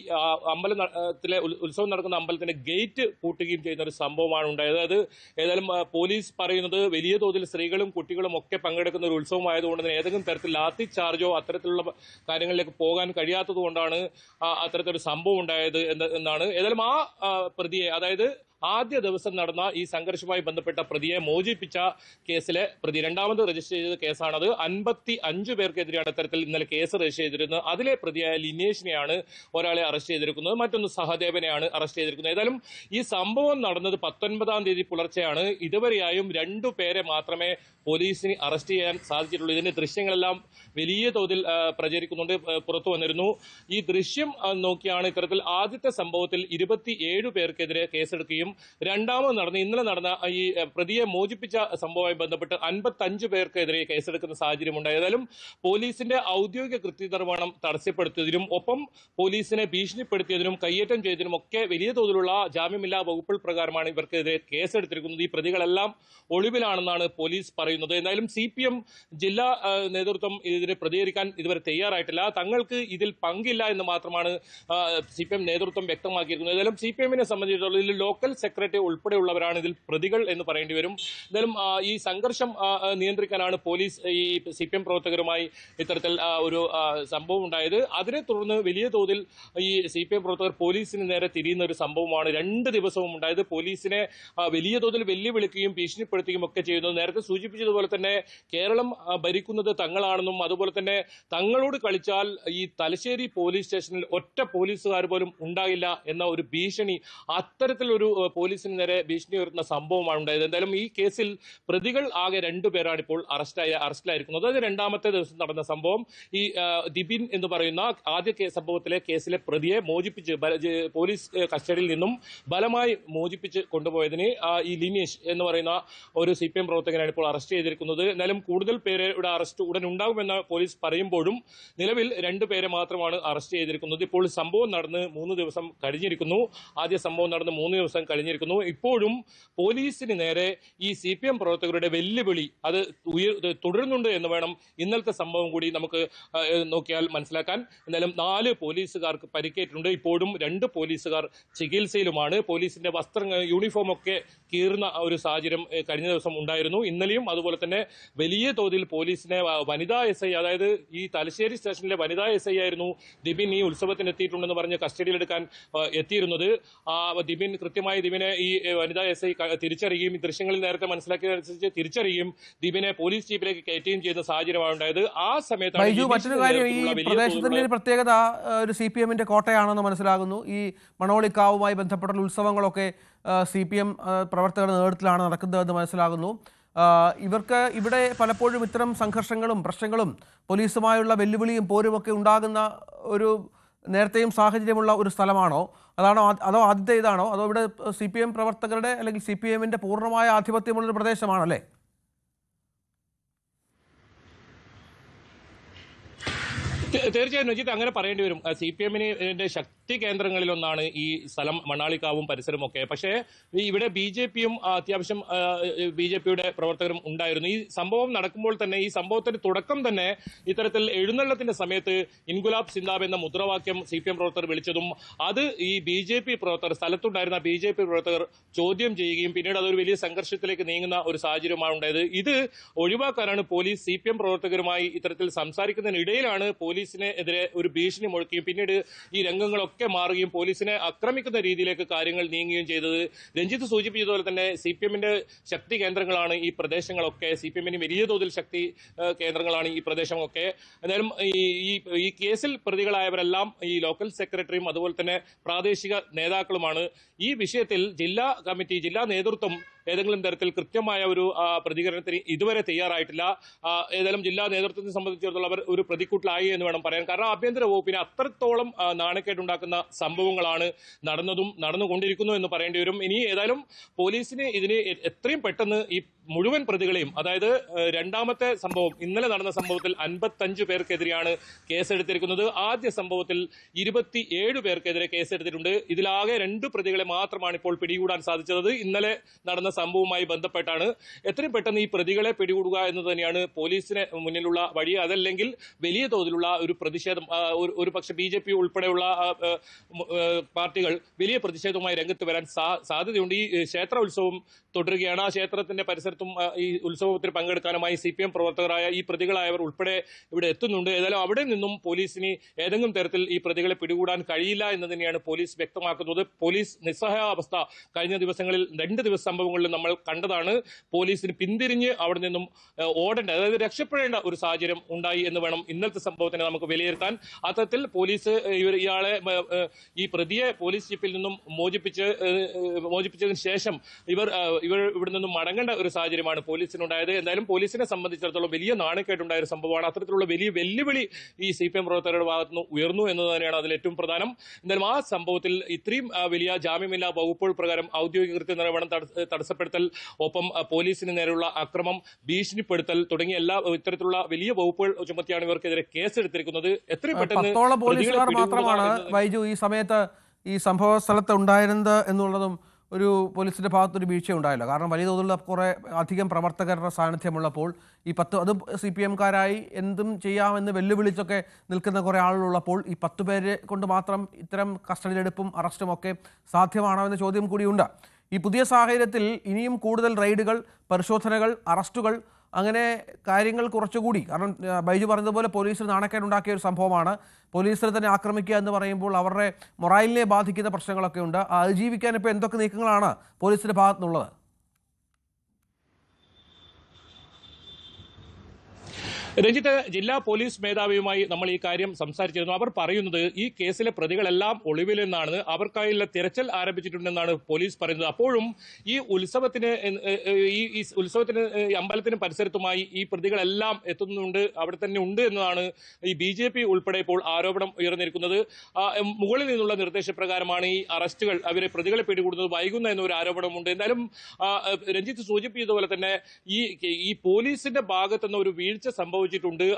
[SPEAKER 6] അമ്പലത്തിലെ ഉത്സവം നടക്കുന്ന അമ്പലത്തിന്റെ ഗേറ്റ് പൂട്ടുകയും ചെയ്യുന്ന ഒരു സംഭവമാണ് ഉണ്ടായത്. അത് ഏതായാലും പോലീസ് പറയുന്നത് വലിയ തോതിൽ സ്ത്രീകളും കുട്ടികളും ഒക്കെ പങ്കെടുക്കുന്ന ഒരു ഉത്സവമായതുകൊണ്ട് തന്നെ ഏതെങ്കിലും തരത്തിൽ ലാത്തി ചാർജോ അത്തരത്തിലുള്ള കാര്യങ്ങളിലേക്ക് പോകാൻ കഴിയാത്തത് കൊണ്ടാണ് അത്തരത്തിലൊരു സംഭവം ഉണ്ടായത് എന്നാണ്. ഏതായാലും ആ പ്രതിയെ, അതായത് ആദ്യ ദിവസം നടന്ന ഈ സംഘർഷവുമായി ബന്ധപ്പെട്ട പ്രതിയെ മോചിപ്പിച്ച കേസിലെ പ്രതി, രണ്ടാമത് രജിസ്റ്റർ ചെയ്ത കേസാണത്. 55 പേർക്കെതിരെയാണ് ഇത്തരത്തിൽ ഇന്നലെ കേസ് രജിസ്റ്റർ ചെയ്തിരുന്നത്. അതിലെ പ്രതിയായ ലിനേഷിനെയാണ് ഒരാളെ അറസ്റ്റ് ചെയ്തിരിക്കുന്നത്, മറ്റൊന്ന് സഹദേവനെയാണ് അറസ്റ്റ് ചെയ്തിരിക്കുന്നത്. ഏതായാലും ഈ സംഭവം നടന്നത് 19-ാം തീയതി പുലർച്ചെയാണ്. ഇതുവരെയായും 2 പേരെ മാത്രമേ പോലീസിന് അറസ്റ്റ് ചെയ്യാൻ സാധിച്ചിട്ടുള്ളൂ. ഇതിന്റെ ദൃശ്യങ്ങളെല്ലാം വലിയ തോതിൽ പ്രചരിക്കുന്നുണ്ട്, പുറത്തു വന്നിരുന്നു. ഈ ദൃശ്യം നോക്കിയാണ് ഇത്തരത്തിൽ ആദ്യത്തെ സംഭവത്തിൽ 27 പേർക്കെതിരെ കേസെടുക്കുകയും രണ്ടാമത് ഇന്നലെ നടന്ന ഈ പ്രതിയെ മോചിപ്പിച്ച സംഭവവുമായി ബന്ധപ്പെട്ട് 55 പേർക്കെതിരെ കേസെടുക്കുന്ന സാഹചര്യം ഉണ്ടായി. ഏതായാലും പോലീസിന്റെ ഔദ്യോഗിക കൃത്യനിർവഹണം തടസ്സപ്പെടുത്തിയതിനും ഒപ്പം പോലീസിനെ ഭീഷണിപ്പെടുത്തിയതിനും കയ്യേറ്റം ചെയ്തതിനും ഒക്കെ വലിയ തോതിലുള്ള ജാമ്യമില്ലാ വകുപ്പുകൾ പ്രകാരമാണ് ഇവർക്കെതിരെ കേസെടുത്തിരിക്കുന്നത്. ഈ പ്രതികളെല്ലാം ഒളിവിലാണെന്നാണ് പോലീസ് പറയുന്നത്. എന്തായാലും CPM ജില്ലാ നേതൃത്വം ഇതിന് പ്രതികരിക്കാൻ ഇതുവരെ തയ്യാറായിട്ടില്ല. തങ്ങൾക്ക് ഇതിൽ പങ്കില്ല എന്ന് മാത്രമാണ് CPM നേതൃത്വം വ്യക്തമാക്കിയിരിക്കുന്നത്. ഏതായാലും CPM-നെ സംബന്ധിച്ചിടത്തോളം ഇതിൽ ലോക്കൽ സെക്രട്ടറി ഉൾപ്പെടെയുള്ളവരാണ് ഇതിൽ പ്രതികൾ എന്ന് പറയേണ്ടി വരും. എന്തായാലും ഈ സംഘർഷം നിയന്ത്രിക്കാനാണ് പോലീസ് ഈ CPM പ്രവർത്തകരുമായി ഇത്തരത്തിൽ ഒരു സംഭവം ഉണ്ടായത്. അതിനെ തുടർന്ന് വലിയ തോതിൽ ഈ CPM പ്രവർത്തകർ പോലീസിന് നേരെ തിരിയുന്ന ഒരു സംഭവമാണ് 2 ദിവസവും ഉണ്ടായത്. പോലീസിനെ വലിയ തോതിൽ വെല്ലുവിളിക്കുകയും ഭീഷണിപ്പെടുത്തുകയും ഒക്കെ ചെയ്യുന്നത്. നേരത്തെ സൂചിപ്പിച്ചതുപോലെ തന്നെ കേരളം ഭരിക്കുന്നത് തങ്ങളാണെന്നും അതുപോലെ തന്നെ തങ്ങളോട് കളിച്ചാൽ ഈ തലശ്ശേരി പോലീസ് സ്റ്റേഷനിൽ ഒറ്റ പോലീസുകാർ പോലും ഉണ്ടാകില്ല എന്ന ഒരു ഭീഷണി, അത്തരത്തിലൊരു പോലീസിന് നേരെ ഭീഷണി ഉയർത്തുന്ന സംഭവമാണ് ഉണ്ടായത്. എന്തായാലും ഈ കേസിൽ പ്രതികൾ ആകെ 2 പേരാണ് ഇപ്പോൾ അറസ്റ്റിലായിരിക്കുന്നത്. അത് 2ാമത്തെ ദിവസം നടന്ന സംഭവം. ഈ ദിബിൻ എന്ന് പറയുന്ന ആദ്യ സംഭവത്തിലെ കേസിലെ പ്രതിയെ മോചിപ്പിച്ച് പോലീസ് കസ്റ്റഡിയിൽ നിന്നും ബലമായി മോചിപ്പിച്ച് കൊണ്ടുപോയതിന് ഈ ലിനേഷ് എന്ന് പറയുന്ന ഒരു CPM പ്രവർത്തകനാണ് ഇപ്പോൾ അറസ്റ്റ് ചെയ്തിരിക്കുന്നത്. എന്നാലും കൂടുതൽ പേരുടെ അറസ്റ്റ് ഉടൻ ഉണ്ടാകുമെന്ന് പോലീസ് പറയുമ്പോഴും നിലവിൽ 2 പേരെ മാത്രമാണ് അറസ്റ്റ് ചെയ്തിരിക്കുന്നത്. ഇപ്പോൾ സംഭവം നടന്ന് 3 ദിവസം കഴിഞ്ഞിരിക്കുന്നു. ആദ്യ സംഭവം നടന്ന് 3 ദിവസം കഴിഞ്ഞിരിക്കുന്നു. ഇപ്പോഴും പോലീസിന് നേരെ ഈ CPM പ്രവർത്തകരുടെ വെല്ലുവിളി അത് തുടരുന്നുണ്ട് എന്ന് വേണം ഇന്നലത്തെ സംഭവം കൂടി നമുക്ക് നോക്കിയാൽ മനസ്സിലാക്കാൻ. എന്തായാലും 4 പോലീസുകാർക്ക് പരിക്കേറ്റിട്ടുണ്ട്. ഇപ്പോഴും 2 പോലീസുകാർ ചികിത്സയിലുമാണ്. പോലീസിന്റെ യൂണിഫോം ഒക്കെ കീറുന്ന ഒരു സാഹചര്യം കഴിഞ്ഞ ദിവസം ഉണ്ടായിരുന്നു. ഇന്നലെയും അതുപോലെ തന്നെ വലിയ തോതിൽ പോലീസിനെ വനിതാ SI, അതായത് ഈ തലശ്ശേരി സ്റ്റേഷനിലെ വനിതാ SI ആയിരുന്നു ദിബിൻ ഈ ഉത്സവത്തിന് എത്തിയിട്ടുണ്ടെന്ന് പറഞ്ഞ് കസ്റ്റഡിയിലെടുക്കാൻ എത്തിയിരുന്നത്. കൃത്യമായി ദിബിനെ ഈ വനിതാ SI തിരിച്ചറിയുകയും ദൃശ്യങ്ങളിൽ നേരത്തെ മനസ്സിലാക്കിയതനുസരിച്ച് തിരിച്ചറിയുകയും ദിബിനെ പോലീസ് ജീപ്പിലേക്ക് കയറ്റുകയും ചെയ്യുന്ന സാഹചര്യമാണ് ഉണ്ടായത്. ആ സമയത്താണ്
[SPEAKER 2] മറ്റൊരു കാര്യം, ഈ പ്രദേശത്തിന്റെ ഒരു പ്രത്യേകത ഒരു CPM-ന്റെ കോട്ടയാണെന്ന് മനസ്സിലാകുന്നു. ഈ മണോളിക്കാവുമായി ബന്ധപ്പെട്ട ഉത്സവങ്ങളൊക്കെ CPM പ്രവർത്തകരുടെ നേതൃത്വത്തിലാണ് നടക്കുന്നതെന്ന് മനസ്സിലാകുന്നു. ഇവർക്ക് ഇവിടെ പലപ്പോഴും ഇത്തരം സംഘർഷങ്ങളും പ്രശ്നങ്ങളും പോലീസുമായുള്ള വെല്ലുവിളിയും പോരുമൊക്കെ ഉണ്ടാകുന്ന ഒരു നേരത്തെയും സാഹചര്യമുള്ള ഒരു സ്ഥലമാണോ? അതോ ആദ്യത്തെ ഇതാണോ? അതോ ഇവിടെ CPM പ്രവർത്തകരുടെ അല്ലെങ്കിൽ CPM-ന്റെ പൂർണ്ണമായ ആധിപത്യമുള്ളൊരു പ്രദേശമാണല്ലേ?
[SPEAKER 6] തീർച്ചയായും രഞ്ജിത്ത് അങ്ങനെ പറയേണ്ടി വരും. CPM-ന്റെ ശക്തി കേന്ദ്രങ്ങളിലൊന്നാണ് ഈ സ്ഥലം, മണാളിക്കാവും പരിസരവും ഒക്കെ. പക്ഷേ ഇവിടെ BJP-യും അത്യാവശ്യം BJP-യുടെ പ്രവർത്തകരും ഉണ്ടായിരുന്നു. ഈ സംഭവം നടക്കുമ്പോൾ തന്നെ, ഈ സംഭവത്തിന്റെ തുടക്കം തന്നെ ഇത്തരത്തിൽ എഴുന്നള്ളത്തിന്റെ സമയത്ത് ഇൻകുലാബ് സിന്ദാബ് എന്ന മുദ്രാവാക്യം CPM പ്രവർത്തകർ വിളിച്ചതും അത് ഈ BJP പ്രവർത്തകർ, സ്ഥലത്തുണ്ടായിരുന്ന BJP പ്രവർത്തകർ ചോദ്യം ചെയ്യുകയും പിന്നീട് അതൊരു വലിയ സംഘർഷത്തിലേക്ക് നീങ്ങുന്ന ഒരു സാഹചര്യമാണ് ഉണ്ടായത്. ഇത് ഒഴിവാക്കാനാണ് പോലീസ് CPM പ്രവർത്തകരുമായി ഇത്തരത്തിൽ സംസാരിക്കുന്നതിനിടയിലാണ് പോലീസിനെതിരെ ഒരു ഭീഷണി മുഴക്കുകയും പിന്നീട് ഈ രംഗങ്ങളൊക്കെ മാറുകയും പോലീസിനെ ആക്രമിക്കുന്ന രീതിയിലേക്ക് കാര്യങ്ങൾ നീങ്ങുകയും ചെയ്തത്. രഞ്ജിത്ത് സൂചിപ്പിച്ചതുപോലെ തന്നെ CPM-ന്റെ ശക്തി കേന്ദ്രങ്ങളാണ് ഈ പ്രദേശങ്ങളൊക്കെ. CPM-ന് വലിയ തോതിൽ ശക്തി കേന്ദ്രങ്ങളാണ് ഈ പ്രദേശമൊക്കെ. എന്തായാലും ഈ കേസിൽ പ്രതികളായവരെല്ലാം ഈ ലോക്കൽ സെക്രട്ടറിയും അതുപോലെ തന്നെ പ്രാദേശിക നേതാക്കളുമാണ്. ഈ വിഷയത്തിൽ ജില്ലാ കമ്മിറ്റി, ജില്ലാ നേതൃത്വം ഏതെങ്കിലും തരത്തിൽ കൃത്യമായ ഒരു പ്രതികരണത്തിന് ഇതുവരെ തയ്യാറായിട്ടില്ല. ഏതായാലും ജില്ലാ നേതൃത്വത്തെ സംബന്ധിച്ചിടത്തോളം അവർ ഒരു പ്രതിക്കൂട്ടിലായി എന്ന് വേണം പറയാൻ. കാരണം ആഭ്യന്തര വകുപ്പിന് അത്രത്തോളം നാണക്കേടുണ്ടാക്കുന്ന സംഭവങ്ങളാണ് നടന്നതും നടന്നുകൊണ്ടിരിക്കുന്നു എന്ന് പറയേണ്ടി വരും. ഇനി ഏതായാലും പോലീസിന് ഇതിന് എത്രയും പെട്ടെന്ന് ഈ മുഴുവൻ പ്രതികളെയും, അതായത് രണ്ടാമത്തെ സംഭവം, ഇന്നലെ നടന്ന സംഭവത്തിൽ 55 പേർക്കെതിരെയാണ് കേസെടുത്തിരിക്കുന്നത്. ആദ്യ സംഭവത്തിൽ 27 പേർക്കെതിരെ കേസെടുത്തിട്ടുണ്ട്. ഇതിലാകെ 2 പ്രതികളെ മാത്രമാണ് ഇപ്പോൾ പിടികൂടാൻ സാധിച്ചത്. ഇന്നലെ നടന്ന സംഭവവുമായി ബന്ധപ്പെട്ടാണ്. എത്രയും പെട്ടെന്ന് ഈ പ്രതികളെ പിടികൂടുക എന്ന് തന്നെയാണ് പോലീസിന് മുന്നിലുള്ള വഴി. അതല്ലെങ്കിൽ വലിയ തോതിലുള്ള ഒരു പ്രതിഷേധം, ഒരു പക്ഷേ BJP ഉൾപ്പെടെയുള്ള പാർട്ടികൾ വലിയ പ്രതിഷേധവുമായി രംഗത്ത് വരാൻ സാധ്യതയുണ്ട്. ഈ ക്ഷേത്ര ഉത്സവം തുടരുകയാണ്. ആ ക്ഷേത്രത്തിന്റെ പരിസരത്തും ഈ ഉത്സവത്തിൽ പങ്കെടുക്കാനുമായി CPM പ്രവർത്തകരായ ഈ പ്രതികളായവർ ഉൾപ്പെടെ ഇവിടെ എത്തുന്നുണ്ട്. ഏതായാലും അവിടെ നിന്നും പോലീസിന് ഏതെങ്കിലും തരത്തിൽ ഈ പ്രതികളെ പിടികൂടാൻ കഴിയില്ല എന്ന് തന്നെയാണ് പോലീസ് വ്യക്തമാക്കുന്നത്. പോലീസ് നിസ്സഹായാവസ്ഥ കഴിഞ്ഞ ദിവസങ്ങളിൽ 2 സംഭവങ്ങളിൽ നമ്മൾ കണ്ടതാണ്. പോലീസിന് പിന്തിരിഞ്ഞ് അവിടെ നിന്നും ഓടേണ്ട, അതായത് രക്ഷപ്പെടേണ്ട ഒരു സാഹചര്യം ഉണ്ടായി എന്ന് വേണം ഇന്നത്തെ സംഭവത്തിനെ നമുക്ക് വിലയിരുത്താൻ. അത്തരത്തിൽ പോലീസ് ഇയാളെ, ഈ പ്രതിയെ പോലീസ് ജീപ്പിൽ നിന്നും മോചിപ്പിച്ചതിന് ശേഷം ഇവർ ഇവിടെ നിന്നും മടങ്ങേണ്ട ഒരു സാഹചര്യമാണ് പോലീസിനുണ്ടായത്. എന്തായാലും പോലീസിനെ സംബന്ധിച്ചിടത്തോളം വലിയ നാണക്കേടുണ്ടായ ഒരു സംഭവമാണ്. അത്തരത്തിലുള്ള വലിയ വെല്ലുവിളി ഈ CPM പ്രവർത്തകരുടെ ഭാഗത്തുനിന്ന് ഉയർന്നു എന്ന് തന്നെയാണ് അതിൽ ഏറ്റവും പ്രധാനം. എന്തായാലും ആ സംഭവത്തിൽ ഇത്രയും വലിയ ജാമ്യമില്ലാ വകുപ്പുകൾ പ്രകാരം ഔദ്യോഗിക കൃത്യനിർവഹണം തടസ്സപ്പെടുത്തൽ, ഒപ്പം പോലീസിന് നേരെയുള്ള അക്രമം, ഭീഷണിപ്പെടുത്തൽ തുടങ്ങിയ എല്ലാ ഇത്തരത്തിലുള്ള വലിയ വകുപ്പുകൾ ചുമത്തിയാണ് ഇവർക്കെതിരെ കേസെടുത്തിരിക്കുന്നത്. എത്രയും പെട്ടെന്ന്
[SPEAKER 1] പോലീസുകാർ മാത്രമാണ് വൈജു ഈ സമയത്ത് ഈ സംഭവ സ്ഥലത്ത് ഉണ്ടായിരുന്നത് എന്നുള്ളതും ഒരു പോലീസിന്റെ ഭാഗത്തൊരു വീഴ്ച ഉണ്ടായില്ല. കാരണം വലിയ തോതിലുള്ള കുറെ അധികം പ്രവർത്തകരുടെ സാന്നിധ്യമുള്ളപ്പോൾ ഈ 10, അതും CPM-കാരായി എന്തും ചെയ്യാമെന്ന് വെല്ലുവിളിച്ചൊക്കെ നിൽക്കുന്ന കുറേ ആളുകളുള്ളപ്പോൾ ഈ 10 പേരെ കൊണ്ട് മാത്രം ഇത്തരം കസ്റ്റഡിയിലെടുപ്പും അറസ്റ്റും ഒക്കെ സാധ്യമാണോ എന്ന ചോദ്യം കൂടിയുണ്ട്. ഈ പുതിയ സാഹചര്യത്തിൽ ഇനിയും കൂടുതൽ റെയ്ഡുകൾ, പരിശോധനകൾ, അറസ്റ്റുകൾ, അങ്ങനെ കാര്യങ്ങൾ കുറച്ചുകൂടി, കാരണം ബൈജു പറഞ്ഞതുപോലെ പോലീസിന് നാണക്കേടുണ്ടാക്കിയ ഒരു സംഭവമാണ്. പോലീസിനെ തന്നെ ആക്രമിക്കുക എന്ന് പറയുമ്പോൾ അവരുടെ മൊറൈലിനെ ബാധിക്കുന്ന പ്രശ്നങ്ങളൊക്കെ ഉണ്ട്. അതിജീവിക്കാൻ ഇപ്പോൾ എന്തൊക്കെ നീക്കങ്ങളാണ് പോലീസിന്റെ ഭാഗത്തുനിന്നുള്ളത്?
[SPEAKER 6] രഞ്ജിത്ത്, ജില്ലാ പോലീസ് മേധാവിയുമായി നമ്മൾ ഈ കാര്യം സംസാരിച്ചിരുന്നു. അവർ പറയുന്നത് ഈ കേസിലെ പ്രതികളെല്ലാം ഒളിവിലെന്നാണ്, അവർക്കായുള്ള തിരച്ചിൽ ആരംഭിച്ചിട്ടുണ്ടെന്നാണ് പോലീസ് പറയുന്നത്. അപ്പോഴും ഈ ഉത്സവത്തിന് അമ്പലത്തിന് പരിസരത്തുമായി ഈ പ്രതികളെല്ലാം എത്തുന്നുണ്ട്, അവിടെ തന്നെ ഉണ്ട് എന്നതാണ് ഈ BJP ഉൾപ്പെടെ ഇപ്പോൾ ആരോപണം ഉയർന്നിരിക്കുന്നത്. മുകളിൽ നിന്നുള്ള നിർദ്ദേശപ്രകാരമാണ് ഈ അറസ്റ്റുകൾ, അവരെ പ്രതികളെ പിടികൂടുന്നത് വൈകുന്ന എന്നൊരു ആരോപണമുണ്ട്. എന്തായാലും രഞ്ജിത്ത് സൂചിപ്പിച്ചതുപോലെ തന്നെ ഈ പോലീസിന്റെ ഭാഗത്തുനിന്ന് ഒരു വീഴ്ച സംഭവിച്ചിട്ടുണ്ട്.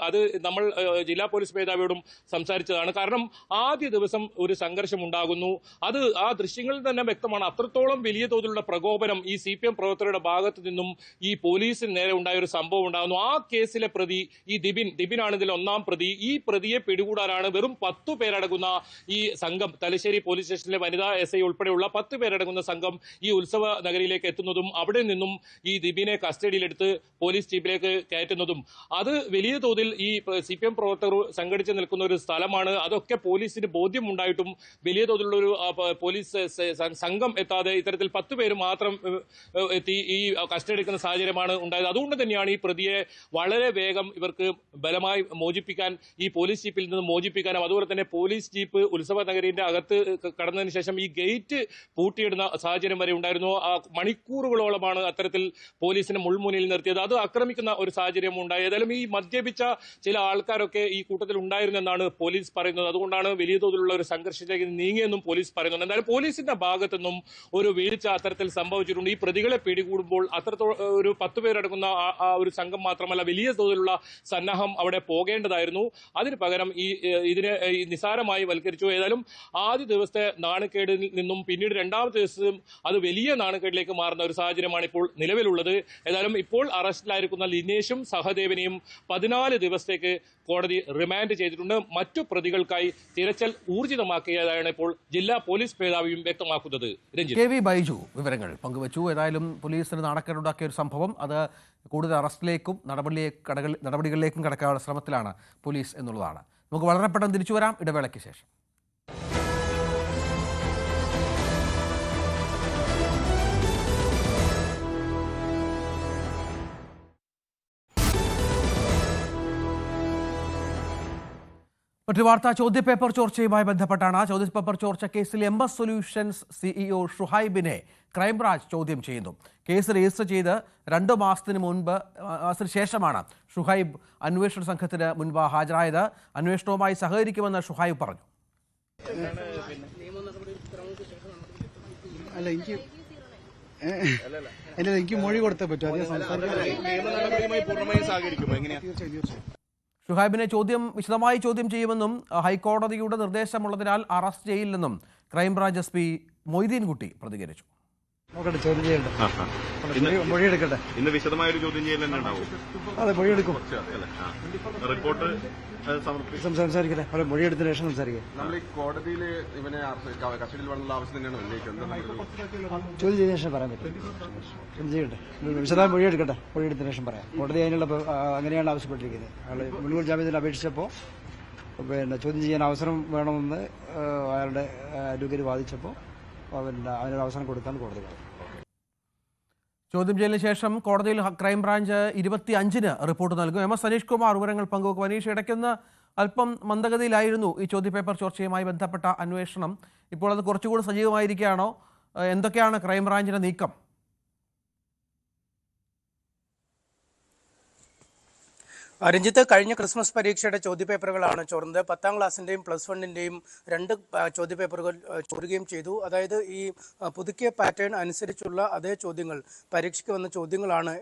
[SPEAKER 6] അത് നമ്മൾ ജില്ലാ പോലീസ് മേധാവിയോടും സംസാരിച്ചതാണ്. കാരണം ആദ്യ ദിവസം ഒരു സംഘർഷം ഉണ്ടാകുന്നു, അത് ആ ദൃശ്യങ്ങളിൽ തന്നെ വ്യക്തമാണ്. അത്രത്തോളം വലിയ തോതിലുള്ള പ്രകോപനം ഈ CPM പ്രവർത്തകരുടെ ഭാഗത്തു നിന്നും ഈ പോലീസിന് നേരെ ഉണ്ടായ ഒരു സംഭവം ഉണ്ടാകുന്നു. ആ കേസിലെ പ്രതി ഈ ദിബിനാണ് ഇതിൽ ഒന്നാം പ്രതി. ഈ പ്രതിയെ പിടികൂടാനാണ് വെറും 10 പേരടങ്ങുന്ന ഈ സംഘം, തലശ്ശേരി പോലീസ് സ്റ്റേഷനിലെ വനിതാ SI ഉൾപ്പെടെയുള്ള 10 പേരടങ്ങുന്ന സംഘം ഈ ഉത്സവ നഗരിയിലേക്ക് എത്തുന്നതും അവിടെ നിന്നും ഈ ദിബിനെ കസ്റ്റഡിയിലെടുത്ത് പോലീസ് ജീപ്പിലേക്ക് കയറ്റുന്നതും. അത് വലിയ തോതിൽ ഈ CPM പ്രവർത്തകർ സംഘടിച്ച് നിൽക്കുന്ന ഒരു സ്ഥലമാണ്. അതൊക്കെ പോലീസിന് ബോധ്യമുണ്ടായിട്ടും വലിയ തോതിലുള്ള ഒരു പോലീസ് സംഘം എത്താതെ ഇത്തരത്തിൽ 10 പേര് മാത്രം എത്തി ഈ കസ്റ്റഡി എടുക്കുന്ന സാഹചര്യമാണ് ഉണ്ടായത്. അതുകൊണ്ട് തന്നെയാണ് ഈ പ്രതിയെ വളരെ വേഗം ഇവർക്ക് ബലമായി മോചിപ്പിക്കാൻ, ഈ പോലീസ് ജീപ്പിൽ നിന്ന് മോചിപ്പിക്കാനും, അതുപോലെ തന്നെ പോലീസ് ജീപ്പ് ഉത്സവ നഗരിന്റെ അകത്ത് കടന്നതിന് ശേഷം ഈ ഗേറ്റ് പൂട്ടിയിടുന്ന സാഹചര്യം വരെ ഉണ്ടായിരുന്നു. മണിക്കൂറുകളോളമാണ് അത്തരത്തിൽ പോലീസിനെ മുൾമുന്നിൽ നിർത്തിയത്. അത് ആക്രമിക്കുന്ന ഒരു സാഹചര്യം ഉണ്ടായി. ഏതായാലും ഈ ആക്ഷേപിച്ച ചില ആൾക്കാരൊക്കെ ഈ കൂട്ടത്തിൽ ഉണ്ടായിരുന്നെന്നാണ് പോലീസ് പറയുന്നത്. അതുകൊണ്ടാണ് വലിയ തോതിലുള്ള ഒരു സംഘർഷത്തിലേക്ക് നീങ്ങിയെന്നും പോലീസ് പറയുന്നുണ്ട്. എന്തായാലും പോലീസിന്റെ ഭാഗത്തുനിന്നും ഒരു വീഴ്ച അത്തരത്തിൽ സംഭവിച്ചിട്ടുണ്ട്. ഈ പ്രതികളെ പിടികൂടുമ്പോൾ അത്രത്തോളം ഒരു 10 പേരടങ്ങുന്ന ആ ഒരു സംഘം മാത്രമല്ല, വലിയ തോതിലുള്ള സന്നാഹം അവിടെ പോകേണ്ടതായിരുന്നു. അതിന് പകരം ഇതിനെ നിസാരമായി വൽക്കരിച്ചു. ഏതായാലും ആദ്യ ദിവസത്തെ നാണക്കേടിൽ നിന്നും പിന്നീട് രണ്ടാമത്തെ ദിവസം അത് വലിയ നാണക്കേടിലേക്ക് മാറുന്ന ഒരു സാഹചര്യമാണ് ഇപ്പോൾ നിലവിലുള്ളത്. ഏതായാലും ഇപ്പോൾ അറസ്റ്റിലായിരിക്കുന്ന ലിനേഷും സഹദേവനെയും 14 ദിവസത്തേക്ക് കോടതി റിമാൻഡ് ചെയ്തിട്ടുണ്ട്. മറ്റു പ്രതികൾക്കായി തിരച്ചിൽ ഊർജിതമാക്കിയതാണ് ഇപ്പോൾ ജില്ലാ പോലീസ് മേധാവിയും വ്യക്തമാക്കുന്നത്.
[SPEAKER 1] കെ വി ബൈജു വിവരങ്ങൾ പങ്കുവച്ചു. ഏതായാലും പോലീസിന് നാണക്കേടുണ്ടാക്കിയ ഒരു സംഭവം അത് കൂടുതൽ അറസ്റ്റിലേക്കും നടപടികളിലേക്കും കടക്കാനുള്ള ശ്രമത്തിലാണ് പോലീസ് എന്നുള്ളതാണ്. നമുക്ക് വളരെ പെട്ടെന്ന് തിരിച്ചു വരാം ഇടവേളയ്ക്ക് ശേഷം. മറ്റൊരു വാർത്ത ചോദ്യപേപ്പർ ചോർച്ചയുമായി ബന്ധപ്പെട്ടാണ്. ചോദ്യപേപ്പർ ചോർച്ച കേസിൽ MS സൊല്യൂഷൻസ് CEO ഷുഹൈബിനെ ക്രൈംബ്രാഞ്ച് ചോദ്യം ചെയ്യുന്നു. കേസ് രജിസ്റ്റർ ചെയ്ത് 2 മാസത്തിന് ശേഷമാണ് ഷുഹൈബ് അന്വേഷണ സംഘത്തിന് മുൻപ് ഹാജരായത്. അന്വേഷണവുമായി സഹകരിക്കുമെന്ന് ഷുഹൈബ് പറഞ്ഞു.
[SPEAKER 7] എനിക്ക് മൊഴി കൊടുത്തേ പറ്റൂ.
[SPEAKER 1] ഷുഹൈബിനെ വിശദമായി ചോദ്യം ചെയ്യുമെന്നും ഹൈക്കോടതിയുടെ നിർദ്ദേശമുള്ളതിനാൽ അറസ്റ്റ് ചെയ്യില്ലെന്നും ക്രൈംബ്രാഞ്ച് SP മൊയ്തീൻകുട്ടി പ്രതികരിച്ചു.
[SPEAKER 7] നോക്കട്ടെ, ചോദ്യം ചെയ്യട്ടെ, മൊഴിയെടുക്കട്ടെ.
[SPEAKER 8] ഇന്ന് വിശദമായൊരു ചോദ്യം ചെയ്യൽ തന്നെ ഉണ്ടാവും.
[SPEAKER 7] അതെ, മൊഴിയെടുക്കും.
[SPEAKER 8] റിപ്പോർട്ട്
[SPEAKER 7] സംസാരിക്കട്ടെ, അല്ലെ മൊഴിയെടുത്തതിന് ശേഷം സംസാരിക്കാം.
[SPEAKER 8] നമ്മൾ ഈ കോടതിയിൽ ഇവനെ കസ്റ്റഡിയിൽ വേണമെന്നുള്ള ആവശ്യം തന്നെയാണ് ഉന്നയിക്കുന്നത്.
[SPEAKER 7] ചോദ്യം ചെയ്തതിനു ശേഷം പറയാൻ പറ്റും. ചോദ്യം ചെയ്യട്ടെ, വിശദമായി മൊഴിയെടുക്കട്ടെ, മൊഴിയെടുത്തതിനു ശേഷം പറയാം. കോടതി അതിനുള്ള അങ്ങനെയാണ് ആവശ്യപ്പെട്ടിരിക്കുന്നത്. അയാൾ മുൻകൂർ ജാമ്യത്തിന് അപേക്ഷിച്ചപ്പോൾ ചോദ്യം ചെയ്യാൻ അവസരം വേണമെന്ന് അയാളുടെ അഡ്വക്കേറ്റ് വാദിച്ചപ്പോൾ അതിനൊരു അവസരം കൊടുക്കാൻ കോടതി പറഞ്ഞു.
[SPEAKER 1] ചോദ്യം ചെയ്യലിന് ശേഷം കോടതിയിൽ ക്രൈംബ്രാഞ്ച് 25-ന് റിപ്പോർട്ട് നൽകും. MS സനീഷ് കുമാർ വിവരങ്ങൾ പങ്കുവെക്കും. അനീഷ്, ഇടയ്ക്കൊന്ന് അല്പം മന്ദഗതിയിലായിരുന്നു ഈ ചോദ്യപേപ്പർ ചോർച്ചയുമായി ബന്ധപ്പെട്ട അന്വേഷണം. ഇപ്പോൾ അത് കുറച്ചുകൂടി സജീവമായിരിക്കുകയാണോ? എന്തൊക്കെയാണ് ക്രൈംബ്രാഞ്ചിന്റെ നീക്കം?
[SPEAKER 9] രഞ്ജിത്ത്, കഴിഞ്ഞ ക്രിസ്മസ് പരീക്ഷയുടെ ചോദ്യപേപ്പറുകളാണ് ചോർന്നത്. 10ാം ക്ലാസ്സിൻ്റെയും +1-ൻ്റെയും 2 ചോദ്യപേപ്പറുകൾ ചോരുകയും ചെയ്തു. അതായത് ഈ പുതുക്കിയ പാറ്റേൺ അനുസരിച്ചുള്ള അതേ ചോദ്യങ്ങൾ, പരീക്ഷയ്ക്ക് വന്ന ചോദ്യങ്ങളാണ്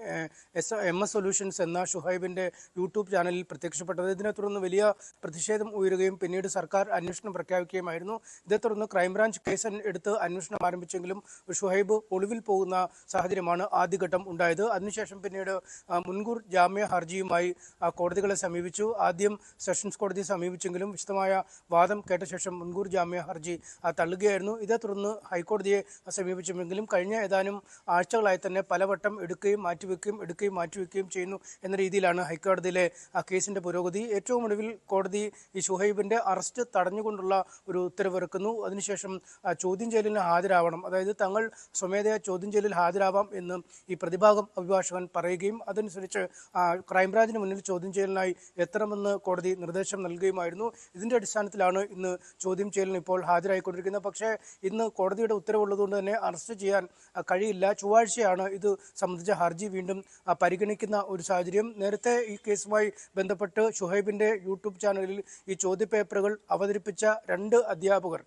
[SPEAKER 9] MS സൊല്യൂഷൻസ് എന്ന ഷുഹൈബിൻ്റെ യൂട്യൂബ് ചാനലിൽ പ്രത്യക്ഷപ്പെട്ടത്. ഇതിനെ തുടർന്ന് വലിയ പ്രതിഷേധം ഉയരുകയും പിന്നീട് സർക്കാർ അന്വേഷണം പ്രഖ്യാപിക്കുകയുമായിരുന്നു. ഇതേ തുടർന്ന് ക്രൈംബ്രാഞ്ച് കേസ് എടുത്ത് അന്വേഷണം ആരംഭിച്ചെങ്കിലും ഷുഹൈബ് ഒളിവിൽ പോകുന്ന സാഹചര്യമാണ് ആദ്യഘട്ടം ഉണ്ടായത്. അതിനുശേഷം പിന്നീട് മുൻകൂർ ജാമ്യ ഹർജിയുമായി കോടതികളെ സമീപിച്ചു. ആദ്യം സെഷൻസ് കോടതിയെ സമീപിച്ചെങ്കിലും വിശദമായ വാദം കേട്ട ശേഷം മുൻകൂർ ജാമ്യ ഹർജി തള്ളുകയായിരുന്നു. ഇതേ തുടർന്ന് ഹൈക്കോടതിയെ സമീപിച്ചുമെങ്കിലും കഴിഞ്ഞ ഏതാനും ആഴ്ചകളായി തന്നെ പലവട്ടം എടുക്കുകയും മാറ്റിവെക്കുകയും ചെയ്യുന്നു എന്ന രീതിയിലാണ് ഹൈക്കോടതിയിലെ കേസിന്റെ പുരോഗതി. ഏറ്റവും ഒടുവിൽ കോടതി ഈ ഷുഹൈബിന്റെ അറസ്റ്റ് തടഞ്ഞുകൊണ്ടുള്ള ഒരു ഉത്തരവിറക്കുന്നു. അതിനുശേഷം ചോദ്യം ചെയ്യലിന് ഹാജരാവണം, അതായത് തങ്ങൾ സ്വമേധയാ ചോദ്യം ചെയ്യലിൽ ഹാജരാവാം എന്ന് ഈ പ്രതിഭാഗം അഭിഭാഷകൻ പറയുകയും അതനുസരിച്ച് ക്രൈംബ്രാഞ്ചിന് മുന്നിൽ ചോദ്യം ചെയ്യലിനായി എത്തണമെന്ന് കോടതി നിർദ്ദേശം നൽകുകയുമായിരുന്നു. ഇതിന്റെ അടിസ്ഥാനത്തിലാണ് ഇന്ന് ചോദ്യം ചെയ്യലിന് ഇപ്പോൾ ഹാജരായിക്കൊണ്ടിരിക്കുന്നത്. പക്ഷേ ഇന്ന് കോടതിയുടെ ഉത്തരവുള്ളതുകൊണ്ട് തന്നെ അറസ്റ്റ് ചെയ്യാൻ കഴിയില്ല. ചൊവ്വാഴ്ചയാണ് ഇത് സംബന്ധിച്ച ഹർജി വീണ്ടും പരിഗണിക്കുന്ന ഒരു സാഹചര്യം. നേരത്തെ ഈ കേസുമായി ബന്ധപ്പെട്ട് ഷുഹൈബിന്റെ യൂട്യൂബ് ചാനലിൽ ഈ ചോദ്യപേപ്പറുകൾ അവതരിപ്പിച്ച 2 അധ്യാപകർ,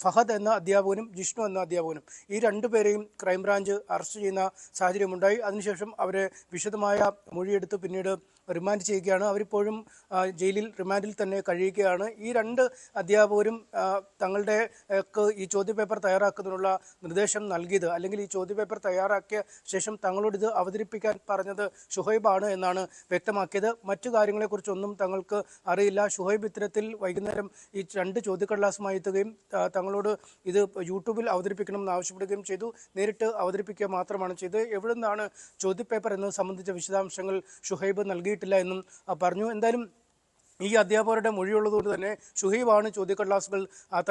[SPEAKER 9] ഫഹദ് എന്ന അധ്യാപകനും ജിഷ്ണു എന്ന അധ്യാപകനും, ഈ 2 പേരെയും ക്രൈംബ്രാഞ്ച് അറസ്റ്റ് ചെയ്യുന്ന സാഹചര്യമുണ്ടായി. അതിനുശേഷം അവരെ വിശദമായ മൊഴിയെടുത്ത് പിന്നീട് റിമാൻഡ് ചെയ്യുകയാണ്. അവരിപ്പോഴും ജയിലിൽ റിമാൻഡിൽ തന്നെ കഴിയുകയാണ്. ഈ 2 അധ്യാപകരും തങ്ങളുടെ ഈ ചോദ്യപേപ്പർ തയ്യാറാക്കുന്നതിനുള്ള നിർദ്ദേശം നൽകിയത്, അല്ലെങ്കിൽ ഈ ചോദ്യപേപ്പർ തയ്യാറാക്കിയ ശേഷം തങ്ങളോട് ഇത് അവതരിപ്പിക്കാൻ പറഞ്ഞത് ഷുഹൈബാണ് എന്നാണ് വ്യക്തമാക്കിയത്. മറ്റു കാര്യങ്ങളെക്കുറിച്ചൊന്നും തങ്ങൾക്ക് അറിയില്ല. ഷുഹൈബ് ഇത്തരത്തിൽ വൈകുന്നേരം ഈ 2 ചോദ്യക്കടലാസുമായി എത്തുകയും തങ്ങളോട് ഇത് യൂട്യൂബിൽ അവതരിപ്പിക്കണമെന്ന് ആവശ്യപ്പെടുകയും ചെയ്തു. നേരിട്ട് അവതരിപ്പിക്കുക മാത്രമാണ് ചെയ്തത്. എവിടെ നിന്നാണ് ചോദ്യപേപ്പർ എന്നത് സംബന്ധിച്ച വിശദാംശങ്ങൾ ഷുഹൈബ് നൽകിയിട്ടില്ല എന്നും പറഞ്ഞു. എന്തായാലും ഈ അധ്യാപകരുടെ മൊഴിയുള്ളതുകൊണ്ട് തന്നെ ഷുഹൈബാണ് ചോദ്യക്കടലാസുകൾ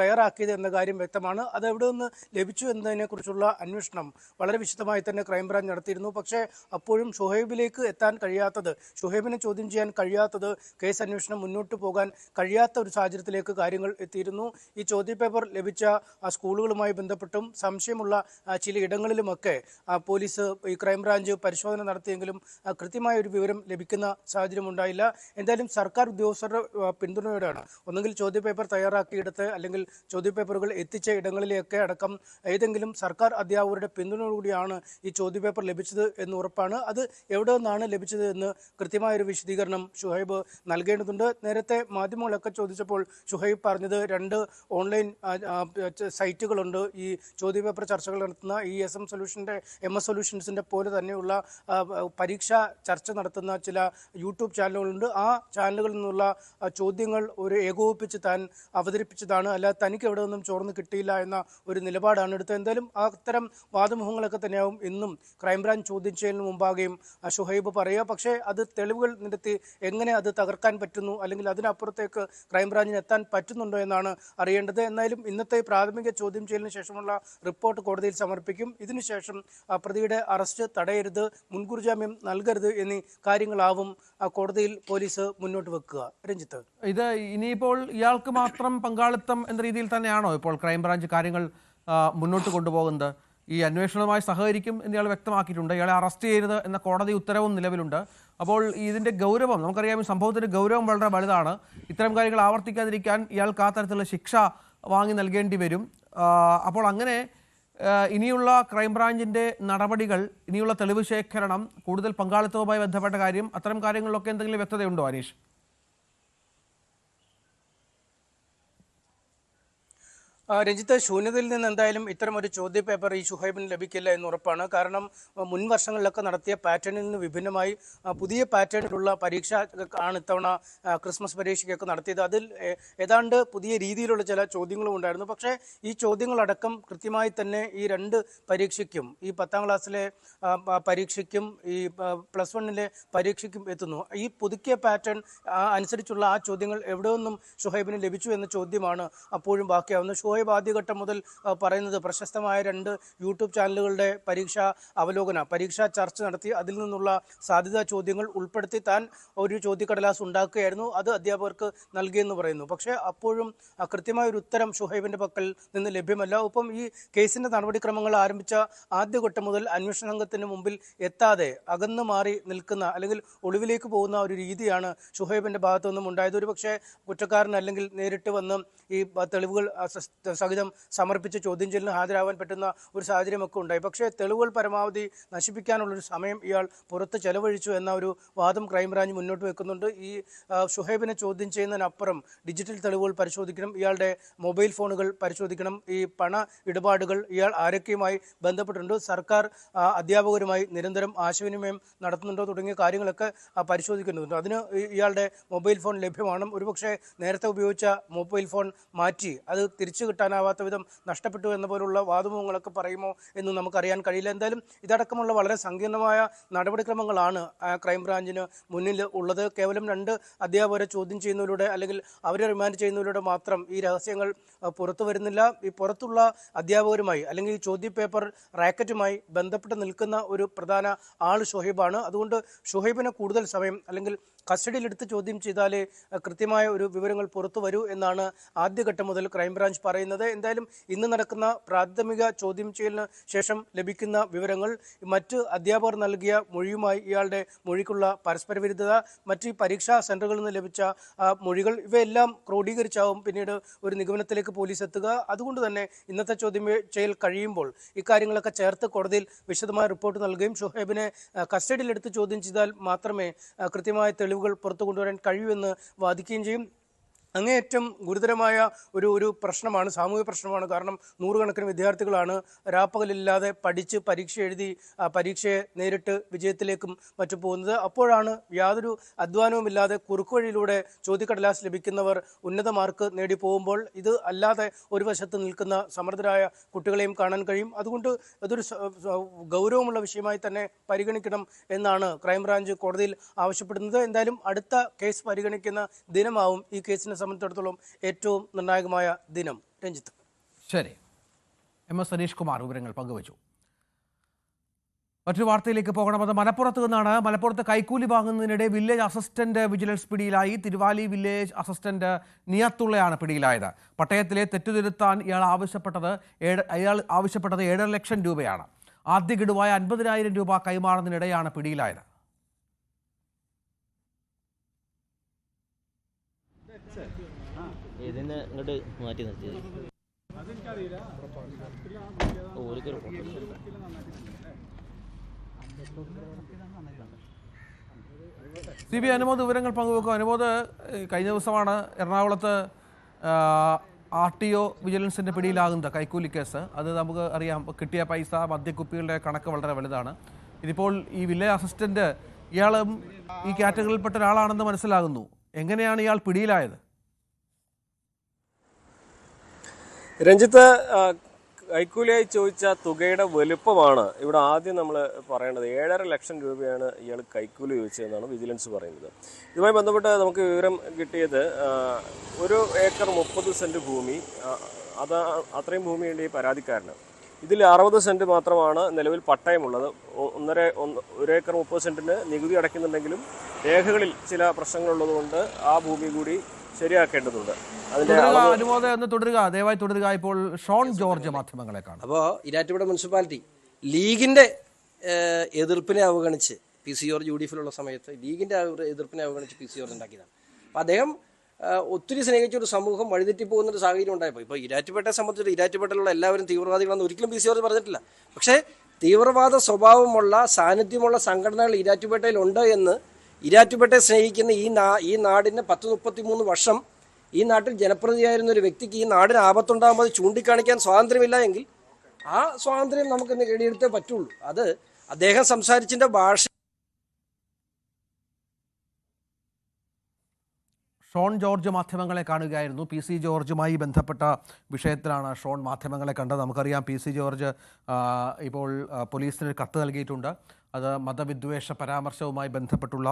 [SPEAKER 9] തയ്യാറാക്കിയത് എന്ന കാര്യം വ്യക്തമാണ്. അത് എവിടെ നിന്ന് ലഭിച്ചു എന്നതിനെക്കുറിച്ചുള്ള അന്വേഷണം വളരെ വിശദമായി തന്നെ ക്രൈംബ്രാഞ്ച് നടത്തിയിരുന്നു. പക്ഷേ അപ്പോഴും ഷുഹൈബിലേക്ക് എത്താൻ കഴിയാത്തത്, ഷുഹൈബിനെ ചോദ്യം ചെയ്യാൻ കഴിയാത്തത്, കേസ് അന്വേഷണം മുന്നോട്ട് പോകാൻ കഴിയാത്ത ഒരു സാഹചര്യത്തിലേക്ക് കാര്യങ്ങൾ എത്തിയിരുന്നു. ഈ ചോദ്യപേപ്പർ ലഭിച്ച സ്കൂളുകളുമായി ബന്ധപ്പെട്ടും സംശയമുള്ള ചില ഇടങ്ങളിലുമൊക്കെ പോലീസ് ഈ ക്രൈംബ്രാഞ്ച് പരിശോധന നടത്തിയെങ്കിലും കൃത്യമായ ഒരു വിവരം ലഭിക്കുന്ന സാഹചര്യം ഉണ്ടായില്ല. എന്തായാലും സർക്കാർ ഉദ്യോഗസ്ഥരുടെ പിന്തുണയോടെയാണ് ഒന്നുകിൽ ചോദ്യപേപ്പർ തയ്യാറാക്കിയെടുത്ത് അല്ലെങ്കിൽ ചോദ്യപേപ്പറുകൾ എത്തിച്ച ഇടങ്ങളിലേക്ക് അടക്കം ഏതെങ്കിലും സർക്കാർ അധ്യാപകരുടെ പിന്തുണയോടുകൂടിയാണ് ഈ ചോദ്യപേപ്പർ ലഭിച്ചത് എന്ന് ഉറപ്പാണ്. അത് എവിടെ നിന്നാണ് ലഭിച്ചത് എന്ന് കൃത്യമായൊരു വിശദീകരണം ഷുഹൈബ് നൽകേണ്ടതുണ്ട്. നേരത്തെ മാധ്യമങ്ങളൊക്കെ ചോദിച്ചപ്പോൾ ഷുഹൈബ് പറഞ്ഞത് 2 ഓൺലൈൻ സൈറ്റുകളുണ്ട് ഈ ചോദ്യപേപ്പർ ചർച്ചകൾ നടത്തുന്ന ഈ MS സൊല്യൂഷൻസിൻ്റെ പോലെ തന്നെയുള്ള പരീക്ഷാ ചർച്ച നടത്തുന്ന ചില യൂട്യൂബ് ചാനലുകളുണ്ട്. ആ ചാനലുകളിൽ നിന്നുള്ള ചോദ്യങ്ങൾ ഒരു ഏകോപിപ്പിച്ച് താൻ അവതരിപ്പിച്ചതാണ്, അല്ലാതെ തനിക്ക് എവിടെ നിന്നും ചോർന്ന് കിട്ടിയില്ല എന്ന ഒരു നിലപാടാണ് എടുത്തത്. എന്തായാലും അത്തരം വാദമുഖങ്ങളൊക്കെ തന്നെയാവും ഇന്നും ക്രൈംബ്രാഞ്ച് ചോദ്യം ചെയ്യലിന് മുമ്പാകെയും ഷുഹൈബ് പറയുക. പക്ഷേ അത് തെളിവുകൾ നിരത്തി എങ്ങനെ അത് തകർക്കാൻ പറ്റുന്നു അല്ലെങ്കിൽ അതിനപ്പുറത്തേക്ക് ക്രൈംബ്രാഞ്ചിന് എത്താൻ പറ്റുന്നുണ്ടോ എന്നാണ് അറിയേണ്ടത്. എന്നാലും ഇന്നത്തെ പ്രാഥമിക ചോദ്യം ചെയ്യലിന് ശേഷമുള്ള റിപ്പോർട്ട് കോടതിയിൽ സമർപ്പിക്കും. ഇതിനുശേഷം പ്രതിയുടെ അറസ്റ്റ് തടയരുത്, മുൻകൂർ ജാമ്യം നൽകരുത് എന്നീ കാര്യങ്ങളാവും കോടതിയിൽ പോലീസ് മുന്നോട്ട് വെക്കുക. രഞ്ജിത്ത്,
[SPEAKER 1] ഇത് ഇനിയിപ്പോൾ ഇയാൾക്ക് മാത്രം പങ്കാളിത്തം എന്ന രീതിയിൽ തന്നെയാണോ ഇപ്പോൾ ക്രൈംബ്രാഞ്ച് കാര്യങ്ങൾ മുന്നോട്ട് കൊണ്ടുപോകുന്നത്? ഈ അന്വേഷണവുമായി സഹകരിക്കും എന്ന് ഇയാൾ വ്യക്തമാക്കിയിട്ടുണ്ട്. ഇയാളെ അറസ്റ്റ് ചെയ്യരുത് എന്ന കോടതി ഉത്തരവും നിലവിലുണ്ട്. അപ്പോൾ ഇതിൻ്റെ ഗൗരവം നമുക്കറിയാം, ഈ സംഭവത്തിൻ്റെ ഗൗരവം വളരെ വലുതാണ്. ഇത്തരം കാര്യങ്ങൾ ആവർത്തിക്കാതിരിക്കാൻ ഇയാൾക്ക് ആ തരത്തിലുള്ള ശിക്ഷ വാങ്ങി നൽകേണ്ടി വരും. അപ്പോൾ അങ്ങനെ ഇനിയുള്ള ക്രൈംബ്രാഞ്ചിൻ്റെ നടപടികൾ, ഇനിയുള്ള തെളിവ് ശേഖരണം, കൂടുതൽ പങ്കാളിത്തവുമായി ബന്ധപ്പെട്ട കാര്യം, അത്തരം കാര്യങ്ങളിലൊക്കെ എന്തെങ്കിലും വ്യക്തതയുണ്ടോ അനീഷ്?
[SPEAKER 9] രഞ്ജിത്ത്, ശൂന്യതയിൽ നിന്ന് എന്തായാലും ഇത്തരം ഒരു ചോദ്യപേപ്പർ ഈ ഷുഹൈബിന് ലഭിക്കില്ല എന്ന് ഉറപ്പാണ്. കാരണം മുൻ വർഷങ്ങളിലൊക്കെ നടത്തിയ പാറ്റേണിൽ നിന്ന് വിഭിന്നമായി പുതിയ പാറ്റേണിലുള്ള പരീക്ഷ ആണ് ഇത്തവണ ക്രിസ്മസ് പരീക്ഷയ്ക്കൊക്കെ നടത്തിയത്. അതിൽ ഏതാണ്ട് പുതിയ രീതിയിലുള്ള ചില ചോദ്യങ്ങളും ഉണ്ടായിരുന്നു. പക്ഷേ ഈ ചോദ്യങ്ങളടക്കം കൃത്യമായി തന്നെ ഈ 2 പരീക്ഷയ്ക്കും, ഈ 10ാം ക്ലാസ്സിലെ പരീക്ഷയ്ക്കും ഈ +1 പരീക്ഷയ്ക്കും എത്തുന്നു. ഈ പുതുക്കിയ പാറ്റേൺ അനുസരിച്ചുള്ള ആ ചോദ്യങ്ങൾ എവിടെ നിന്നും ഷുഹൈബിന് ലഭിച്ചു എന്ന ചോദ്യമാണ് അപ്പോഴും ബാക്കിയാവുന്നത്. ഷുഹൈബ് ആദ്യഘട്ടം മുതൽ പറയുന്നത് പ്രശസ്തമായ 2 യൂട്യൂബ് ചാനലുകളുടെ പരീക്ഷാ ചർച്ച നടത്തി അതിൽ നിന്നുള്ള സാധ്യതാ ചോദ്യങ്ങൾ ഉൾപ്പെടുത്തി താൻ ഒരു ചോദ്യക്കടലാസ് ഉണ്ടാക്കുകയായിരുന്നു, അത് അധ്യാപകർക്ക് നൽകിയെന്ന് പറയുന്നു. പക്ഷേ അപ്പോഴും കൃത്യമായ ഒരു ഉത്തരം ഷുഹൈബിൻ്റെ പക്കൽ നിന്ന് ലഭ്യമല്ല. ഒപ്പം ഈ കേസിൻ്റെ നടപടിക്രമങ്ങൾ ആരംഭിച്ച ആദ്യഘട്ടം മുതൽ അന്വേഷണ സംഘത്തിന് മുമ്പിൽ എത്താതെ അകന്നു മാറി നിൽക്കുന്ന അല്ലെങ്കിൽ ഒളിവിലേക്ക് പോകുന്ന ഒരു രീതിയാണ് ഷുഹൈബിൻ്റെ ഭാഗത്തു നിന്നും ഉണ്ടായത്. ഒരു പക്ഷേ കുറ്റക്കാരൻ അല്ലെങ്കിൽ നേരിട്ട് വന്ന് ഈ തെളിവുകൾ സഹിതം സമർപ്പിച്ച് ചോദ്യം ചെയ്യലിന് ഹാജരാകാൻ പറ്റുന്ന ഒരു സാഹചര്യമൊക്കെ ഉണ്ടായി. പക്ഷേ തെളിവുകൾ പരമാവധി നശിപ്പിക്കാനുള്ളൊരു സമയം ഇയാൾ പുറത്ത് ചെലവഴിച്ചു എന്ന ഒരു വാദം ക്രൈംബ്രാഞ്ച് മുന്നോട്ട് വെക്കുന്നുണ്ട്. ഈ ഷുഹൈബിനെ ചോദ്യം ചെയ്യുന്നതിനപ്പുറം ഡിജിറ്റൽ തെളിവുകൾ പരിശോധിക്കണം, ഇയാളുടെ മൊബൈൽ ഫോണുകൾ പരിശോധിക്കണം, ഈ പണ ഇടപാടുകൾ ഇയാൾ ആരൊക്കെയുമായി ബന്ധപ്പെട്ടിട്ടുണ്ട്, സർക്കാർ അധ്യാപകരുമായി നിരന്തരം ആശയവിനിമയം നടത്തുന്നുണ്ടോ തുടങ്ങിയ കാര്യങ്ങളൊക്കെ പരിശോധിക്കുന്നുണ്ട്. അതിന് ഇയാളുടെ മൊബൈൽ ഫോൺ ലഭ്യമാണ്. ഒരുപക്ഷെ നേരത്തെ ഉപയോഗിച്ച മൊബൈൽ ഫോൺ മാറ്റി അത് തിരിച്ചു കിട്ടാനാവാത്ത വിധം നഷ്ടപ്പെട്ടു എന്ന പോലുള്ള വാദമുഖങ്ങളൊക്കെ പറയുമോ എന്നും നമുക്കറിയാൻ കഴിയില്ല. എന്തായാലും ഇതടക്കമുള്ള വളരെ സങ്കീർണമായ നടപടിക്രമങ്ങളാണ് ക്രൈംബ്രാഞ്ചിന് മുന്നിൽ ഉള്ളത്. കേവലം 2 അധ്യാപകരെ ചോദ്യം ചെയ്യുന്നതിലൂടെ അല്ലെങ്കിൽ അവരെ റിമാൻഡ് ചെയ്യുന്നതിലൂടെ മാത്രം ഈ രഹസ്യങ്ങൾ പുറത്തു വരുന്നില്ല. ഈ പുറത്തുള്ള അധ്യാപകരുമായി അല്ലെങ്കിൽ ഈ ചോദ്യപേപ്പർ റാക്കറ്റുമായി ബന്ധപ്പെട്ട് നിൽക്കുന്ന ഒരു പ്രധാന ആൾ ഷുഹൈബാണ്. അതുകൊണ്ട് ഷുഹൈബിനെ കൂടുതൽ സമയം അല്ലെങ്കിൽ കസ്റ്റഡിയിലെടുത്ത് ചോദ്യം ചെയ്താലേ കൃത്യമായ ഒരു വിവരങ്ങൾ പുറത്തു വരൂ എന്നാണ് ആദ്യഘട്ടം മുതൽ ക്രൈംബ്രാഞ്ച് പറയുന്നത്. എന്തായാലും ഇന്ന് നടക്കുന്ന പ്രാഥമിക ചോദ്യം ചെയ്യലിന് ശേഷം ലഭിക്കുന്ന വിവരങ്ങൾ, മറ്റ് അധ്യാപകർ നൽകിയ മൊഴിയുമായി ഇയാളുടെ മൊഴിക്കുള്ള പരസ്പര വിരുദ്ധത, മറ്റ് പരീക്ഷാ സെന്ററുകളിൽ നിന്ന് ലഭിച്ച മൊഴികൾ, ഇവയെല്ലാം ക്രോഡീകരിച്ചാവും പിന്നീട് ഒരു നിഗമനത്തിലേക്ക് പോലീസ് എത്തുക. അതുകൊണ്ട് തന്നെ ഇന്നത്തെ ചോദ്യം ചെയ്യൽ കഴിയുമ്പോൾ ഇക്കാര്യങ്ങളൊക്കെ ചേർത്ത് കോടതിയിൽ വിശദമായ റിപ്പോർട്ട് നൽകുകയും ഷുഹൈബിനെ കസ്റ്റഡിയിലെടുത്ത് ചോദ്യം ചെയ്താൽ മാത്രമേ കൃത്യമായ തെളിവുകൾ പുറത്തു കൊണ്ടുവരാൻ കഴിയൂ എന്ന് വാദിക്കുകയും ചെയ്യും. അങ്ങേയറ്റം ഗുരുതരമായ ഒരു പ്രശ്നമാണ്, സാമൂഹിക പ്രശ്നമാണ്. കാരണം നൂറുകണക്കിന് വിദ്യാർത്ഥികളാണ് രാപ്പകലില്ലാതെ പഠിച്ച് പരീക്ഷ എഴുതി പരീക്ഷയെ നേരിട്ട് വിജയത്തിലേക്കും മറ്റും പോകുന്നത്. അപ്പോഴാണ് യാതൊരു അധ്വാനവുമില്ലാതെ കുറുക്കുവഴിയിലൂടെ ചോദ്യക്കടലാസ് ലഭിക്കുന്നവർ ഉന്നത മാർക്ക് നേടി പോകുമ്പോൾ ഇത് അല്ലാതെ ഒരു വശത്ത് നിൽക്കുന്ന സമർത്ഥരായ കുട്ടികളെയും കാണാൻ കഴിയും. അതുകൊണ്ട് അതൊരു ഗൗരവമുള്ള വിഷയമായി തന്നെ പരിഗണിക്കണം എന്നാണ് ക്രൈംബ്രാഞ്ച് കോടതിയിൽ ആവശ്യപ്പെടുന്നത്. എന്തായാലും അടുത്ത കേസ് പരിഗണിക്കുന്ന ദിനമാവും ഈ കേസിനെ സംബന്ധിച്ചിടത്തോളം ഏറ്റവും നിർണായകമായ ദിനം. രഞ്ജിത്ത്.
[SPEAKER 2] ശരി, MS സനീഷ് കുമാർ വിവരങ്ങൾ പങ്കുവച്ചു. മറ്റൊരു വാർത്തയിലേക്ക് പോകണം. അത് മലപ്പുറത്ത് നിന്നാണ്. മലപ്പുറത്ത് കൈക്കൂലി വാങ്ങുന്നതിനിടെ വില്ലേജ് അസിസ്റ്റന്റ് വിജിലൻസ് പിടിയിലായി. തിരുവാലി വില്ലേജ് അസിസ്റ്റന്റ് നിയത്തുള്ളയാണ് പിടിയിലായത്. പട്ടയത്തിലെ തെറ്റുതിരുത്താൻ അയാൾ ആവശ്യപ്പെട്ടത് 7.5 ലക്ഷം രൂപയാണ്. ആദ്യ ഗഡുവായ 50,000 രൂപ കൈമാറുന്നതിനിടെയാണ് പിടിയിലായത്.
[SPEAKER 10] ഇതിന് ഇങ്ങോട്ട് മാറ്റി നിർത്തിയത്
[SPEAKER 2] CBI അനുമോദ് വിവരങ്ങൾ പങ്കുവെക്കും. അനുമോദ്, കഴിഞ്ഞ ദിവസമാണ് എറണാകുളത്ത് RTO വിജിലൻസിൻ്റെ പിടിയിലാകുന്നത് കൈക്കൂലി കേസ്. അത് നമുക്ക് അറിയാം, കിട്ടിയ പൈസ, മദ്യക്കുപ്പികളുടെ കണക്ക് വളരെ വലുതാണ്. ഇതിപ്പോൾ ഈ വില്ലേജ് അസിസ്റ്റന്റ് ഇയാളും ഈ കാറ്റഗറിയിൽപ്പെട്ട ഒരാളാണെന്ന് മനസ്സിലാകുന്നു. എങ്ങനെയാണ് ഇയാൾ പിടിയിലായത്?
[SPEAKER 3] രഞ്ജിത്ത്, കൈക്കൂലിയായി ചോദിച്ച തുകയുടെ വലുപ്പമാണ് ഇവിടെ ആദ്യം നമ്മൾ പറയേണ്ടത്. 7.5 ലക്ഷം രൂപയാണ് ഇയാൾ കൈക്കൂലി ചോദിച്ചതെന്നാണ് വിജിലൻസ് പറയുന്നത്. ഇതുമായി ബന്ധപ്പെട്ട് നമുക്ക് വിവരം കിട്ടിയത് 1 ഏക്കർ 30 സെൻറ്റ് ഭൂമി, അത്രയും ഭൂമിയുണ്ട് ഈ പരാതിക്കാരന്. ഇതിൽ 60 സെൻറ്റ് മാത്രമാണ് നിലവിൽ പട്ടയമുള്ളത്. 1 ഏക്കർ 30 സെൻറ്റിന് നികുതി അടയ്ക്കുന്നുണ്ടെങ്കിലും രേഖകളിൽ ചില പ്രശ്നങ്ങളുള്ളതുകൊണ്ട് ആ ഭൂമി കൂടി ശരിയാക്കേണ്ടതുണ്ട്.
[SPEAKER 2] ദയവായി തുടരുക. ഇപ്പോൾ ഷോൺ ജോർജ് മാധ്യമങ്ങളെ കാണും.
[SPEAKER 11] അപ്പോൾ ഇരാറ്റുപേട്ട മുനിസിപ്പാലിറ്റി ലീഗിൻ്റെ എതിർപ്പിനെ അവഗണിച്ച് PC ജോർജ് UDFിലുള്ള സമയത്ത് ലീഗിൻ്റെ എതിർപ്പിനെ അവഗണിച്ച് PC ജോർജ് ഉണ്ടാക്കിയതാണ്. അപ്പോൾ അദ്ദേഹം ഒത്തിരി സ്നേഹിച്ച ഒരു സമൂഹം വഴിതെറ്റി പോകുന്നൊരു സാഹചര്യം ഉണ്ടായപ്പോൾ ഇപ്പോൾ ഇരാറ്റുപേട്ടയെ സംബന്ധിച്ചിട്ട് ഇരാറ്റുപേട്ടയിലുള്ള എല്ലാവരും തീവ്രവാദികളെന്ന് ഒരിക്കലും PC ജോർജ് പറഞ്ഞിട്ടില്ല. പക്ഷേ തീവ്രവാദ സ്വഭാവമുള്ള സാന്നിധ്യമുള്ള സംഘടനകൾ ഇരാറ്റുപേട്ടയിലുണ്ട് എന്ന് ഇരാറ്റുപേട്ടയെ സ്നേഹിക്കുന്ന ഈ നാടിന് 10-33 വർഷം ഈ നാട്ടിൽ ജനപ്രതിയായിരുന്ന ഒരു വ്യക്തിക്ക് ഈ നാടിന് ആപത്തുണ്ടാകുമ്പോൾ ചൂണ്ടിക്കാണിക്കാൻ സ്വാതന്ത്ര്യമില്ല എങ്കിൽ ആ സ്വാതന്ത്ര്യം നമുക്ക് നേടിയെടുത്തേ പറ്റുള്ളൂ. അത് അദ്ദേഹം സംസാരിച്ചതിൻ്റെ ഭാഷ.
[SPEAKER 2] ഷോൺ ജോർജ് മാധ്യമങ്ങളെ കാണുകയായിരുന്നു. PC ജോർജുമായി ബന്ധപ്പെട്ട വിഷയത്തിലാണ് ഷോൺ മാധ്യമങ്ങളെ കണ്ടത്. നമുക്കറിയാം PC ജോർജ് ഇപ്പോൾ പോലീസിന് കത്ത് നൽകിയിട്ടുണ്ട്. അത് മതവിദ്വേഷ പരാമർശവുമായി ബന്ധപ്പെട്ടുള്ള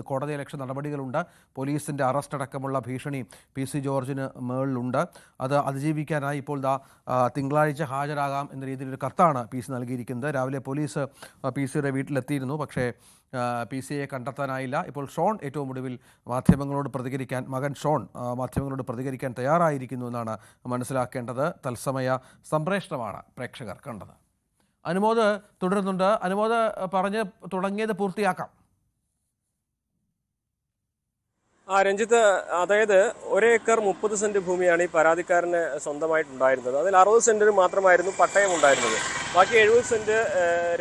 [SPEAKER 2] കോടതിയലക്ഷ്യ നടപടികളുണ്ട്. പോലീസിൻ്റെ അറസ്റ്റ് അടക്കമുള്ള ഭീഷണി PC ജോർജിന് മേളിലുണ്ട്. അത് അതിജീവിക്കാനായി ഇപ്പോൾ തിങ്കളാഴ്ച ഹാജരാകാം എന്ന രീതിയിലൊരു കത്താണ് PC നൽകിയിരിക്കുന്നത്. രാവിലെ പോലീസ് PCയുടെ വീട്ടിലെത്തിയിരുന്നു. പക്ഷേ PCയെ കണ്ടെത്താനായില്ല. ഇപ്പോൾ ഷോൺ ഏറ്റവും ഒടുവിൽ മാധ്യമങ്ങളോട് പ്രതികരിക്കാൻ, മകൻ ഷോൺ മാധ്യമങ്ങളോട് പ്രതികരിക്കാൻ തയ്യാറായിരിക്കുന്നു എന്നാണ് മനസ്സിലാക്കേണ്ടത്. തത്സമയ സംപ്രേഷണമാണ് പ്രേക്ഷകർ കണ്ടത്. അനുമോദ് തുടരുന്നുണ്ട്. അനുമോദ് പറഞ്ഞ് തുടങ്ങിയത് പൂർത്തിയാക്കാം.
[SPEAKER 3] രഞ്ജിത്ത്, അതായത് 1 ഏക്കർ 30 സെൻറ്റ് ഭൂമിയാണ് ഈ പരാതിക്കാരന് സ്വന്തമായിട്ടുണ്ടായിരുന്നത്. അതിൽ 60 സെൻറ്റിന് മാത്രമായിരുന്നു പട്ടയം ഉണ്ടായിരുന്നത്. ബാക്കി 70 സെൻറ്റ്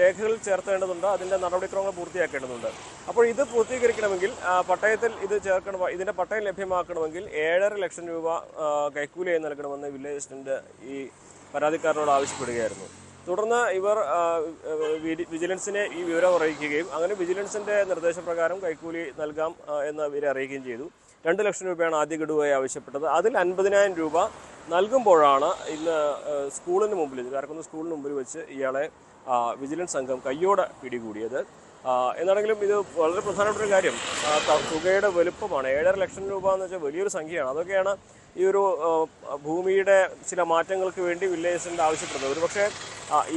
[SPEAKER 3] രേഖകളിൽ ചേർത്തേണ്ടതുണ്ട്. അതിൻ്റെ നടപടിക്രമങ്ങൾ പൂർത്തിയാക്കേണ്ടതുണ്ട്. അപ്പോൾ ഇത് പൂർത്തീകരിക്കണമെങ്കിൽ പട്ടയത്തിൽ ഇത് ചേർക്കണം. ഇതിൻ്റെ പട്ടയം ലഭ്യമാക്കണമെങ്കിൽ 7.5 ലക്ഷം രൂപ കൈക്കൂലിയായി നൽകണമെന്ന് വില്ലേജ് അസിസ്റ്റന്റ് ഈ പരാതിക്കാരനോട് ആവശ്യപ്പെടുകയായിരുന്നു. തുടർന്ന് ഇവർ വിജിലൻസിനെ ഈ വിവരം അറിയിക്കുകയും അങ്ങനെ വിജിലൻസിൻ്റെ നിർദ്ദേശപ്രകാരം കൈക്കൂലി നൽകാം എന്ന് ഇവരെ അറിയിക്കുകയും ചെയ്തു. 2 ലക്ഷം രൂപയാണ് ആദ്യ ഗഡുവായി ആവശ്യപ്പെട്ടത്. അതിൽ 50,000 രൂപ നൽകുമ്പോഴാണ് ഇന്ന് സ്കൂളിന് മുമ്പിൽ, കാരക്കുന്ന് സ്കൂളിന് മുമ്പിൽ വെച്ച് ഇയാളെ വിജിലൻസ് സംഘം കയ്യോടെ പിടികൂടിയത്. എന്നാണെങ്കിലും ഇത് വളരെ പ്രധാനപ്പെട്ട ഒരു കാര്യം, തുകയുടെ വലുപ്പമാണ്. 7.5 ലക്ഷം രൂപ എന്ന് വെച്ചാൽ വലിയൊരു സംഖ്യയാണ്. അതൊക്കെയാണ് ഈ ഒരു ഭൂമിയുടെ ചില മാറ്റങ്ങൾക്ക് വേണ്ടി വില്ലേജ് അസിസ്റ്റന്റ് ആവശ്യപ്പെടുന്നത്. ഒരു പക്ഷേ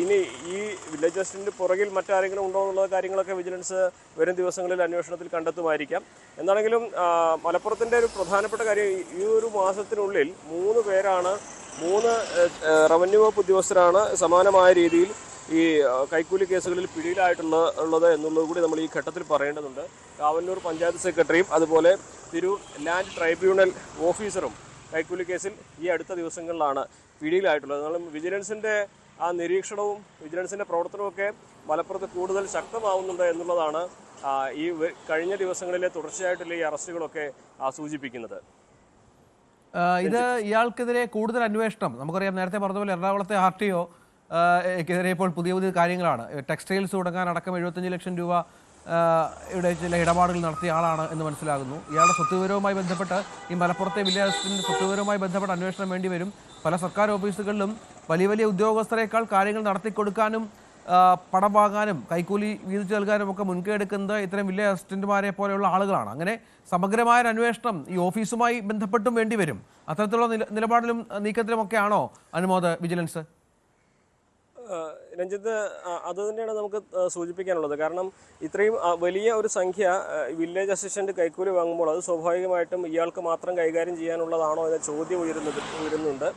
[SPEAKER 3] ഇനി ഈ വില്ലേജ് അസിസ്റ്റന്റ് പുറകിൽ മറ്റാരെങ്കിലും ഉണ്ടോ എന്നുള്ള കാര്യങ്ങളൊക്കെ വിജിലൻസ് വരും ദിവസങ്ങളിൽ അന്വേഷണത്തിൽ കണ്ടെത്തുമായിരിക്കാം. എന്നാണെങ്കിലും മലപ്പുറത്തിൻ്റെ ഒരു പ്രധാനപ്പെട്ട കാര്യം, ഈ ഒരു മാസത്തിനുള്ളിൽ 3 പേരാണ്, 3 റവന്യൂ വകുപ്പ് ഉദ്യോഗസ്ഥരാണ് സമാനമായ രീതിയിൽ ഈ കൈക്കൂലി കേസുകളിൽ പിടിയിലായിട്ടുള്ളത് എന്നുള്ളത് കൂടി നമ്മൾ ഈ ഘട്ടത്തിൽ പറയേണ്ടതുണ്ട്. കാവന്നൂർ പഞ്ചായത്ത് സെക്രട്ടറിയും അതുപോലെ തിരൂർ ലാൻഡ് ട്രൈബ്യൂണൽ ഓഫീസറും കൈക്കൂലി കേസിൽ ഈ അടുത്ത ദിവസങ്ങളിലാണ് പിടിയിലായിട്ടുള്ളത്. എന്നാലും വിജിലൻസിൻ്റെ ആ നിരീക്ഷണവും വിജിലൻസിൻ്റെ പ്രവർത്തനവുമൊക്കെ മലപ്പുറത്ത് കൂടുതൽ ശക്തമാവുന്നുണ്ട് എന്നുള്ളതാണ് ഈ കഴിഞ്ഞ ദിവസങ്ങളിലെ തുടർച്ചയായിട്ടുള്ള ഈ അറസ്റ്റുകളൊക്കെ സൂചിപ്പിക്കുന്നത്.
[SPEAKER 2] ഇത് ഇയാൾക്കെതിരെ കൂടുതൽ അന്വേഷണം നമുക്കറിയാം, നേരത്തെ പറഞ്ഞതുപോലെ എറണാകുളത്തെ RTO ക്കെതിരെ ഇപ്പോൾ പുതിയ പുതിയ കാര്യങ്ങളാണ്. ടെക്സ്റ്റൈൽസ് തുടങ്ങാൻ അടക്കം 75 ലക്ഷം രൂപ ഇവിടെ ചില ഇടപാടുകൾ നടത്തിയ ആളാണ് എന്ന് മനസ്സിലാകുന്നു. ഇയാളുടെ സ്വത്തുവിവരവുമായി ബന്ധപ്പെട്ട് ഈ മലപ്പുറത്തെ വില്ലേജ് അസിസ്റ്റന്റ് സ്വത്തുവിവരവുമായി ബന്ധപ്പെട്ട് അന്വേഷണം വേണ്ടി വരും. പല സർക്കാർ ഓഫീസുകളിലും വലിയ വലിയ ഉദ്യോഗസ്ഥരെക്കാൾ കാര്യങ്ങൾ നടത്തിക്കൊടുക്കാനും പണം വാങ്ങാനും കൈക്കൂലി വീതിച്ചു നൽകാനും ഒക്കെ മുൻകൈ എടുക്കുന്നത് ഇത്തരം വില്ലേജ് അസിസ്റ്റന്റുമാരെ പോലെയുള്ള ആളുകളാണ്. അങ്ങനെ സമഗ്രമായ ഒരു അന്വേഷണം ഈ ഓഫീസുമായി ബന്ധപ്പെട്ടും വേണ്ടി വരും. അത്തരത്തിലുള്ള നിലപാടിലും നീക്കത്തിലുമൊക്കെയാണോ അനുമോദ് വിജിലൻസ്?
[SPEAKER 3] രഞ്ജിത്ത്, അത് തന്നെയാണ് നമുക്ക് സൂചിപ്പിക്കാനുള്ളത്. കാരണം ഇത്രയും വലിയ ഒരു സംഖ്യ വില്ലേജ് അസിസ്റ്റന്റ് കൈക്കൂലി വാങ്ങുമ്പോൾ അത് സ്വാഭാവികമായിട്ടും ഇയാൾക്ക് മാത്രം കൈകാര്യം ചെയ്യാനുള്ളതാണോ എന്ന ചോദ്യം ഉയരുന്നുണ്ട്.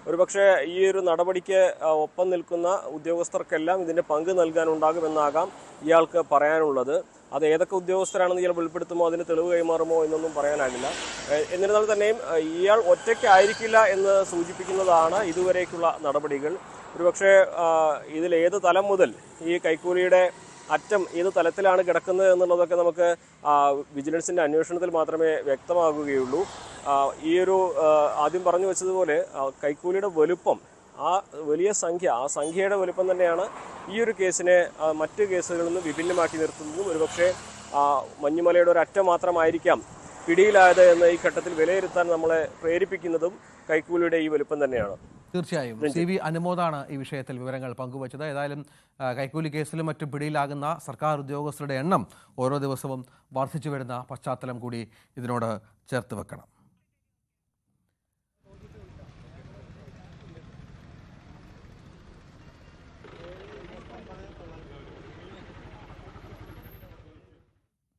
[SPEAKER 3] ഒരുപക്ഷെ ഈ ഒരു നടപടിക്ക് ഒപ്പം നിൽക്കുന്ന ഉദ്യോഗസ്ഥർക്കെല്ലാം ഇതിൻ്റെ പങ്ക് നൽകാനുണ്ടാകുമെന്നാകാം ഇയാൾക്ക് പറയാനുള്ളത്. അത് ഏതൊക്കെ ഉദ്യോഗസ്ഥരാണെന്ന് ഇയാൾ വെളിപ്പെടുത്തുമോ, അതിന് തെളിവ് കൈമാറുമോ എന്നൊന്നും പറയാനാകില്ല. എന്നിരുന്നാൽ തന്നെയും ഇയാൾ ഒറ്റയ്ക്കായിരിക്കില്ല എന്ന് സൂചിപ്പിക്കുന്നതാണ് ഇതുവരേക്കുള്ള നടപടികൾ. ഒരുപക്ഷെ ഇതിൽ ഏത് തലം മുതൽ ഈ കൈക്കൂലിയുടെ അറ്റം ഏത് തലത്തിലാണ് കിടക്കുന്നത് എന്നുള്ളതൊക്കെ നമുക്ക് വിജിലൻസിൻ്റെ അന്വേഷണത്തിൽ മാത്രമേ വ്യക്തമാകുകയുള്ളൂ. ഈ ഒരു ആദ്യം പറഞ്ഞു വെച്ചതുപോലെ കൈക്കൂലിയുടെ വലുപ്പം, ആ വലിയ സംഖ്യ, ആ സംഖ്യയുടെ വലുപ്പം തന്നെയാണ് ഈ ഒരു കേസിനെ മറ്റ് കേസുകളിൽ നിന്ന് വിഭിന്നമാക്കി നിർത്തുന്നതും. ഒരുപക്ഷെ മഞ്ഞുമലയുടെ ഒരു അറ്റം മാത്രമായിരിക്കാം പിടിയിലായത് എന്ന് ഈ ഘട്ടത്തിൽ വിലയിരുത്താൻ നമ്മളെ പ്രേരിപ്പിക്കുന്നതും കൈക്കൂലിയുടെ ഈ വലുപ്പം തന്നെയാണ്.
[SPEAKER 2] തീർച്ചയായും CV അനുമോദാണ് ഈ വിഷയത്തിൽ വിവരങ്ങൾ പങ്കുവച്ചത്. ഏതായാലും കൈക്കൂലി കേസിലും മറ്റും പിടിയിലാകുന്ന സർക്കാർ ഉദ്യോഗസ്ഥരുടെ എണ്ണം ഓരോ ദിവസവും വർദ്ധിച്ചു വരുന്ന പശ്ചാത്തലം കൂടി ഇതിനോട് ചേർത്ത് വെക്കണം.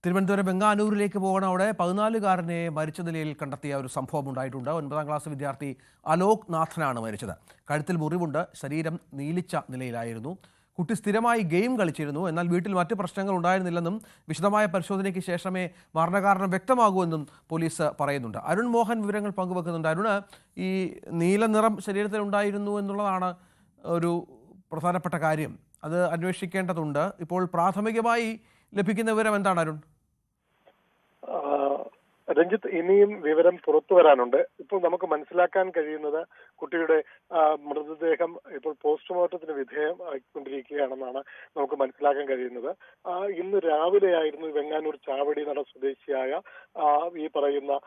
[SPEAKER 2] തിരുവനന്തപുരം വെങ്ങാനൂരിലേക്ക് പോകണം. അവിടെ 14-കാരനെ മരിച്ച നിലയിൽ കണ്ടെത്തിയ ഒരു സംഭവം ഉണ്ടായിട്ടുണ്ട്. 9ാം ക്ലാസ് വിദ്യാർത്ഥി അലോക് നാഥനാണ് മരിച്ചത്. കഴുത്തിൽ മുറിവുണ്ട്, ശരീരം നീലിച്ച നിലയിലായിരുന്നു. കുട്ടി സ്ഥിരമായി ഗെയിം കളിച്ചിരുന്നു. എന്നാൽ വീട്ടിൽ മറ്റ് പ്രശ്നങ്ങൾ ഉണ്ടായിരുന്നില്ലെന്നും വിശദമായ പരിശോധനയ്ക്ക് ശേഷമേ മരണകാരണം വ്യക്തമാകൂ എന്നും പോലീസ് പറയുന്നുണ്ട്. അരുൺ മോഹൻ വിവരങ്ങൾ പങ്കുവെക്കുന്നുണ്ട്. അരുണ്, ഈ നീല നിറം ശരീരത്തിൽ ഉണ്ടായിരുന്നു എന്നുള്ളതാണ് ഒരു പ്രധാനപ്പെട്ട കാര്യം. അത് അന്വേഷിക്കേണ്ടതുണ്ട്. ഇപ്പോൾ പ്രാഥമികമായി ലഭിക്കുന്ന വിവരം എന്താണ് അരുൺ?
[SPEAKER 12] രഞ്ജിത്ത്, ഇനിയും വിവരം പുറത്തു വരാനുണ്ട്. ഇപ്പോൾ നമുക്ക് മനസ്സിലാക്കാൻ കഴിയുന്നത് കുട്ടിയുടെ മൃതദേഹം ഇപ്പോൾ പോസ്റ്റ്മോർട്ടത്തിന് വിധേയമായിക്കൊണ്ടിരിക്കുകയാണെന്നാണ് നമുക്ക് മനസ്സിലാക്കാൻ കഴിയുന്നത്. ഇന്ന് രാവിലെയായിരുന്നു വെങ്ങാനൂർ ചാവടി നട സ്വദേശിയായ ഈ പറയുന്ന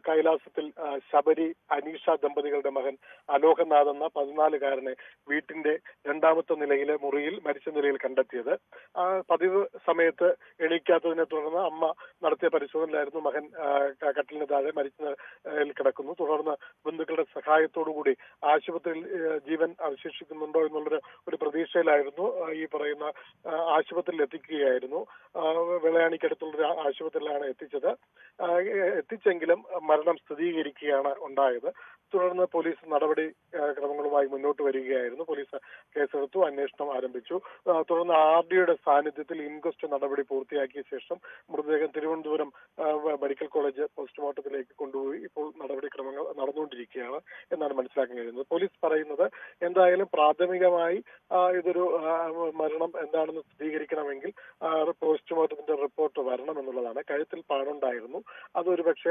[SPEAKER 12] കൈലാസത്തിൽ ശബരി അനീഷ ദമ്പതികളുടെ മകൻ അലോകനാഥ് എന്ന 14-കാരനെ വീട്ടിന്റെ 2ാമത്തെ നിലയിലെ മുറിയിൽ മരിച്ച നിലയിൽ കണ്ടെത്തിയത്. പതിവ് സമയത്ത് എണീക്കാത്തതിനെ തുടർന്ന് അമ്മ നടത്തിയ പരിശോധനയിലായിരുന്നു മകൻ കട്ടിലിന് താഴെ മരിച്ച നിലയിൽ കിടക്കുന്നു. തുടർന്ന് ബന്ധുക്കളുടെ സഹായത്തോടുകൂടി ആശുപത്രിയിൽ ജീവൻ അവശേഷിക്കുന്നുണ്ടോ എന്നുള്ളൊരു പ്രതീക്ഷയിലായിരുന്നു ഈ പറയുന്ന ആശുപത്രിയിൽ എത്തിക്കുകയായിരുന്നു. വെള്ളയാണിക്കടുത്തുള്ള ആശുപത്രിയിലാണ് എത്തിച്ചെങ്കിലും മരണം സ്ഥിരീകരിക്കുകയാണ് ഉണ്ടായത്. തുടർന്ന് പോലീസ് നടപടി ക്രമങ്ങളുമായി മുന്നോട്ട് വരികയായിരുന്നു. പോലീസ് കേസെടുത്തു, അന്വേഷണം ആരംഭിച്ചു. തുടർന്ന് RDOയുടെ സാന്നിധ്യത്തിൽ ഇൻക്വസ്റ്റ് നടപടി പൂർത്തിയാക്കിയ ശേഷം മൃതദേഹം തിരുവനന്തപുരം മെഡിക്കൽ കോളേജ് പോസ്റ്റ്മോർട്ടത്തിലേക്ക് കൊണ്ടുപോയി ഇപ്പോൾ നടപടിക്രമങ്ങൾ നടന്നുകൊണ്ടിരിക്കുകയാണ് എന്നാണ് മനസ്സിലാക്കാൻ കഴിയുന്നത്. പോലീസ് പറയുന്നത് എന്തായാലും പ്രാഥമികമായി ഇതൊരു മരണം എന്താണെന്ന് സ്ഥിരീകരിക്കണമെങ്കിൽ പോസ്റ്റ്മോർട്ടത്തിന്റെ റിപ്പോർട്ട് വരണം എന്നുള്ളതാണ്. കഴുത്തിൽ പാടുണ്ടായിരുന്നു. അതൊരു പക്ഷേ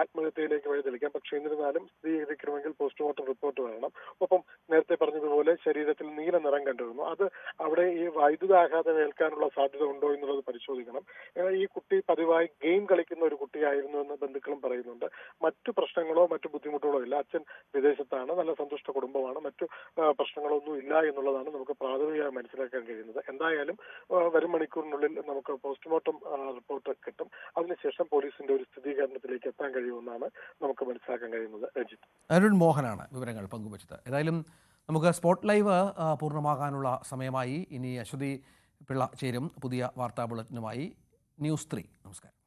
[SPEAKER 12] ആത്മഹത്യയിലേക്ക് വഴിതെളിക്കാം. പക്ഷേ എന്നിരുന്നാലും സ്ഥിരീകരിക്കണമെങ്കിൽ പോസ്റ്റ്മോർട്ടം റിപ്പോർട്ട് വരണം. ഒപ്പം നേരത്തെ പറഞ്ഞതുപോലെ ശരീരത്തിൽ നീല നിറം കണ്ടിരുന്നു. അത് അവിടെ ഈ വൈദ്യുതാഘാതം ഏൽക്കാനുള്ള സാധ്യത ഉണ്ടോ എന്നുള്ളത് പരിശോധിക്കണം. ഈ കുട്ടി പതിവായി ഗെയിം കളിക്കുന്ന ഒരു കുട്ടിയായിരുന്നു എന്ന് ബന്ധുക്കളും പറയുന്നുണ്ട്. മറ്റു പ്രശ്നങ്ങളോ മറ്റു ബുദ്ധിമുട്ടുകളോ ഇല്ല. അച്ഛൻ വിദേശത്താണ്, നല്ല സന്തുഷ്ട കുടുംബമാണ്, മറ്റു പ്രശ്നങ്ങളൊന്നും ഇല്ല എന്നുള്ളതാണ് നമുക്ക് പ്രാഥമികമായി മനസ്സിലാക്കാൻ കഴിയുന്നത്. എന്തായാലും വരും മണിക്കൂറിനുള്ളിൽ നമുക്ക് പോസ്റ്റ്മോർട്ടം റിപ്പോർട്ട് കിട്ടും. അതിനുശേഷം പോലീസിന്റെ ഒരു സ്ഥിരീകരണത്തിലേക്ക് എത്താൻ കഴിയുമെന്നാണ് നമുക്ക് മനസ്സിലാക്കാൻ കഴിയുന്നത്. രഞ്ജിത്ത്,
[SPEAKER 2] അരുൺ മോഹനാണ് വിവരങ്ങൾ പങ്കുവച്ചത്. ഏതായാലും നമുക്ക് സ്പോട്ട് ലൈവ് പൂർണ്ണമാകാനുള്ള സമയമായി. ഇനി അശ്വതി പിള്ള ചേരും പുതിയ വാർത്താ ബുള്ളറ്റിനുമായി. ന്യൂസ് 3. നമസ്കാരം.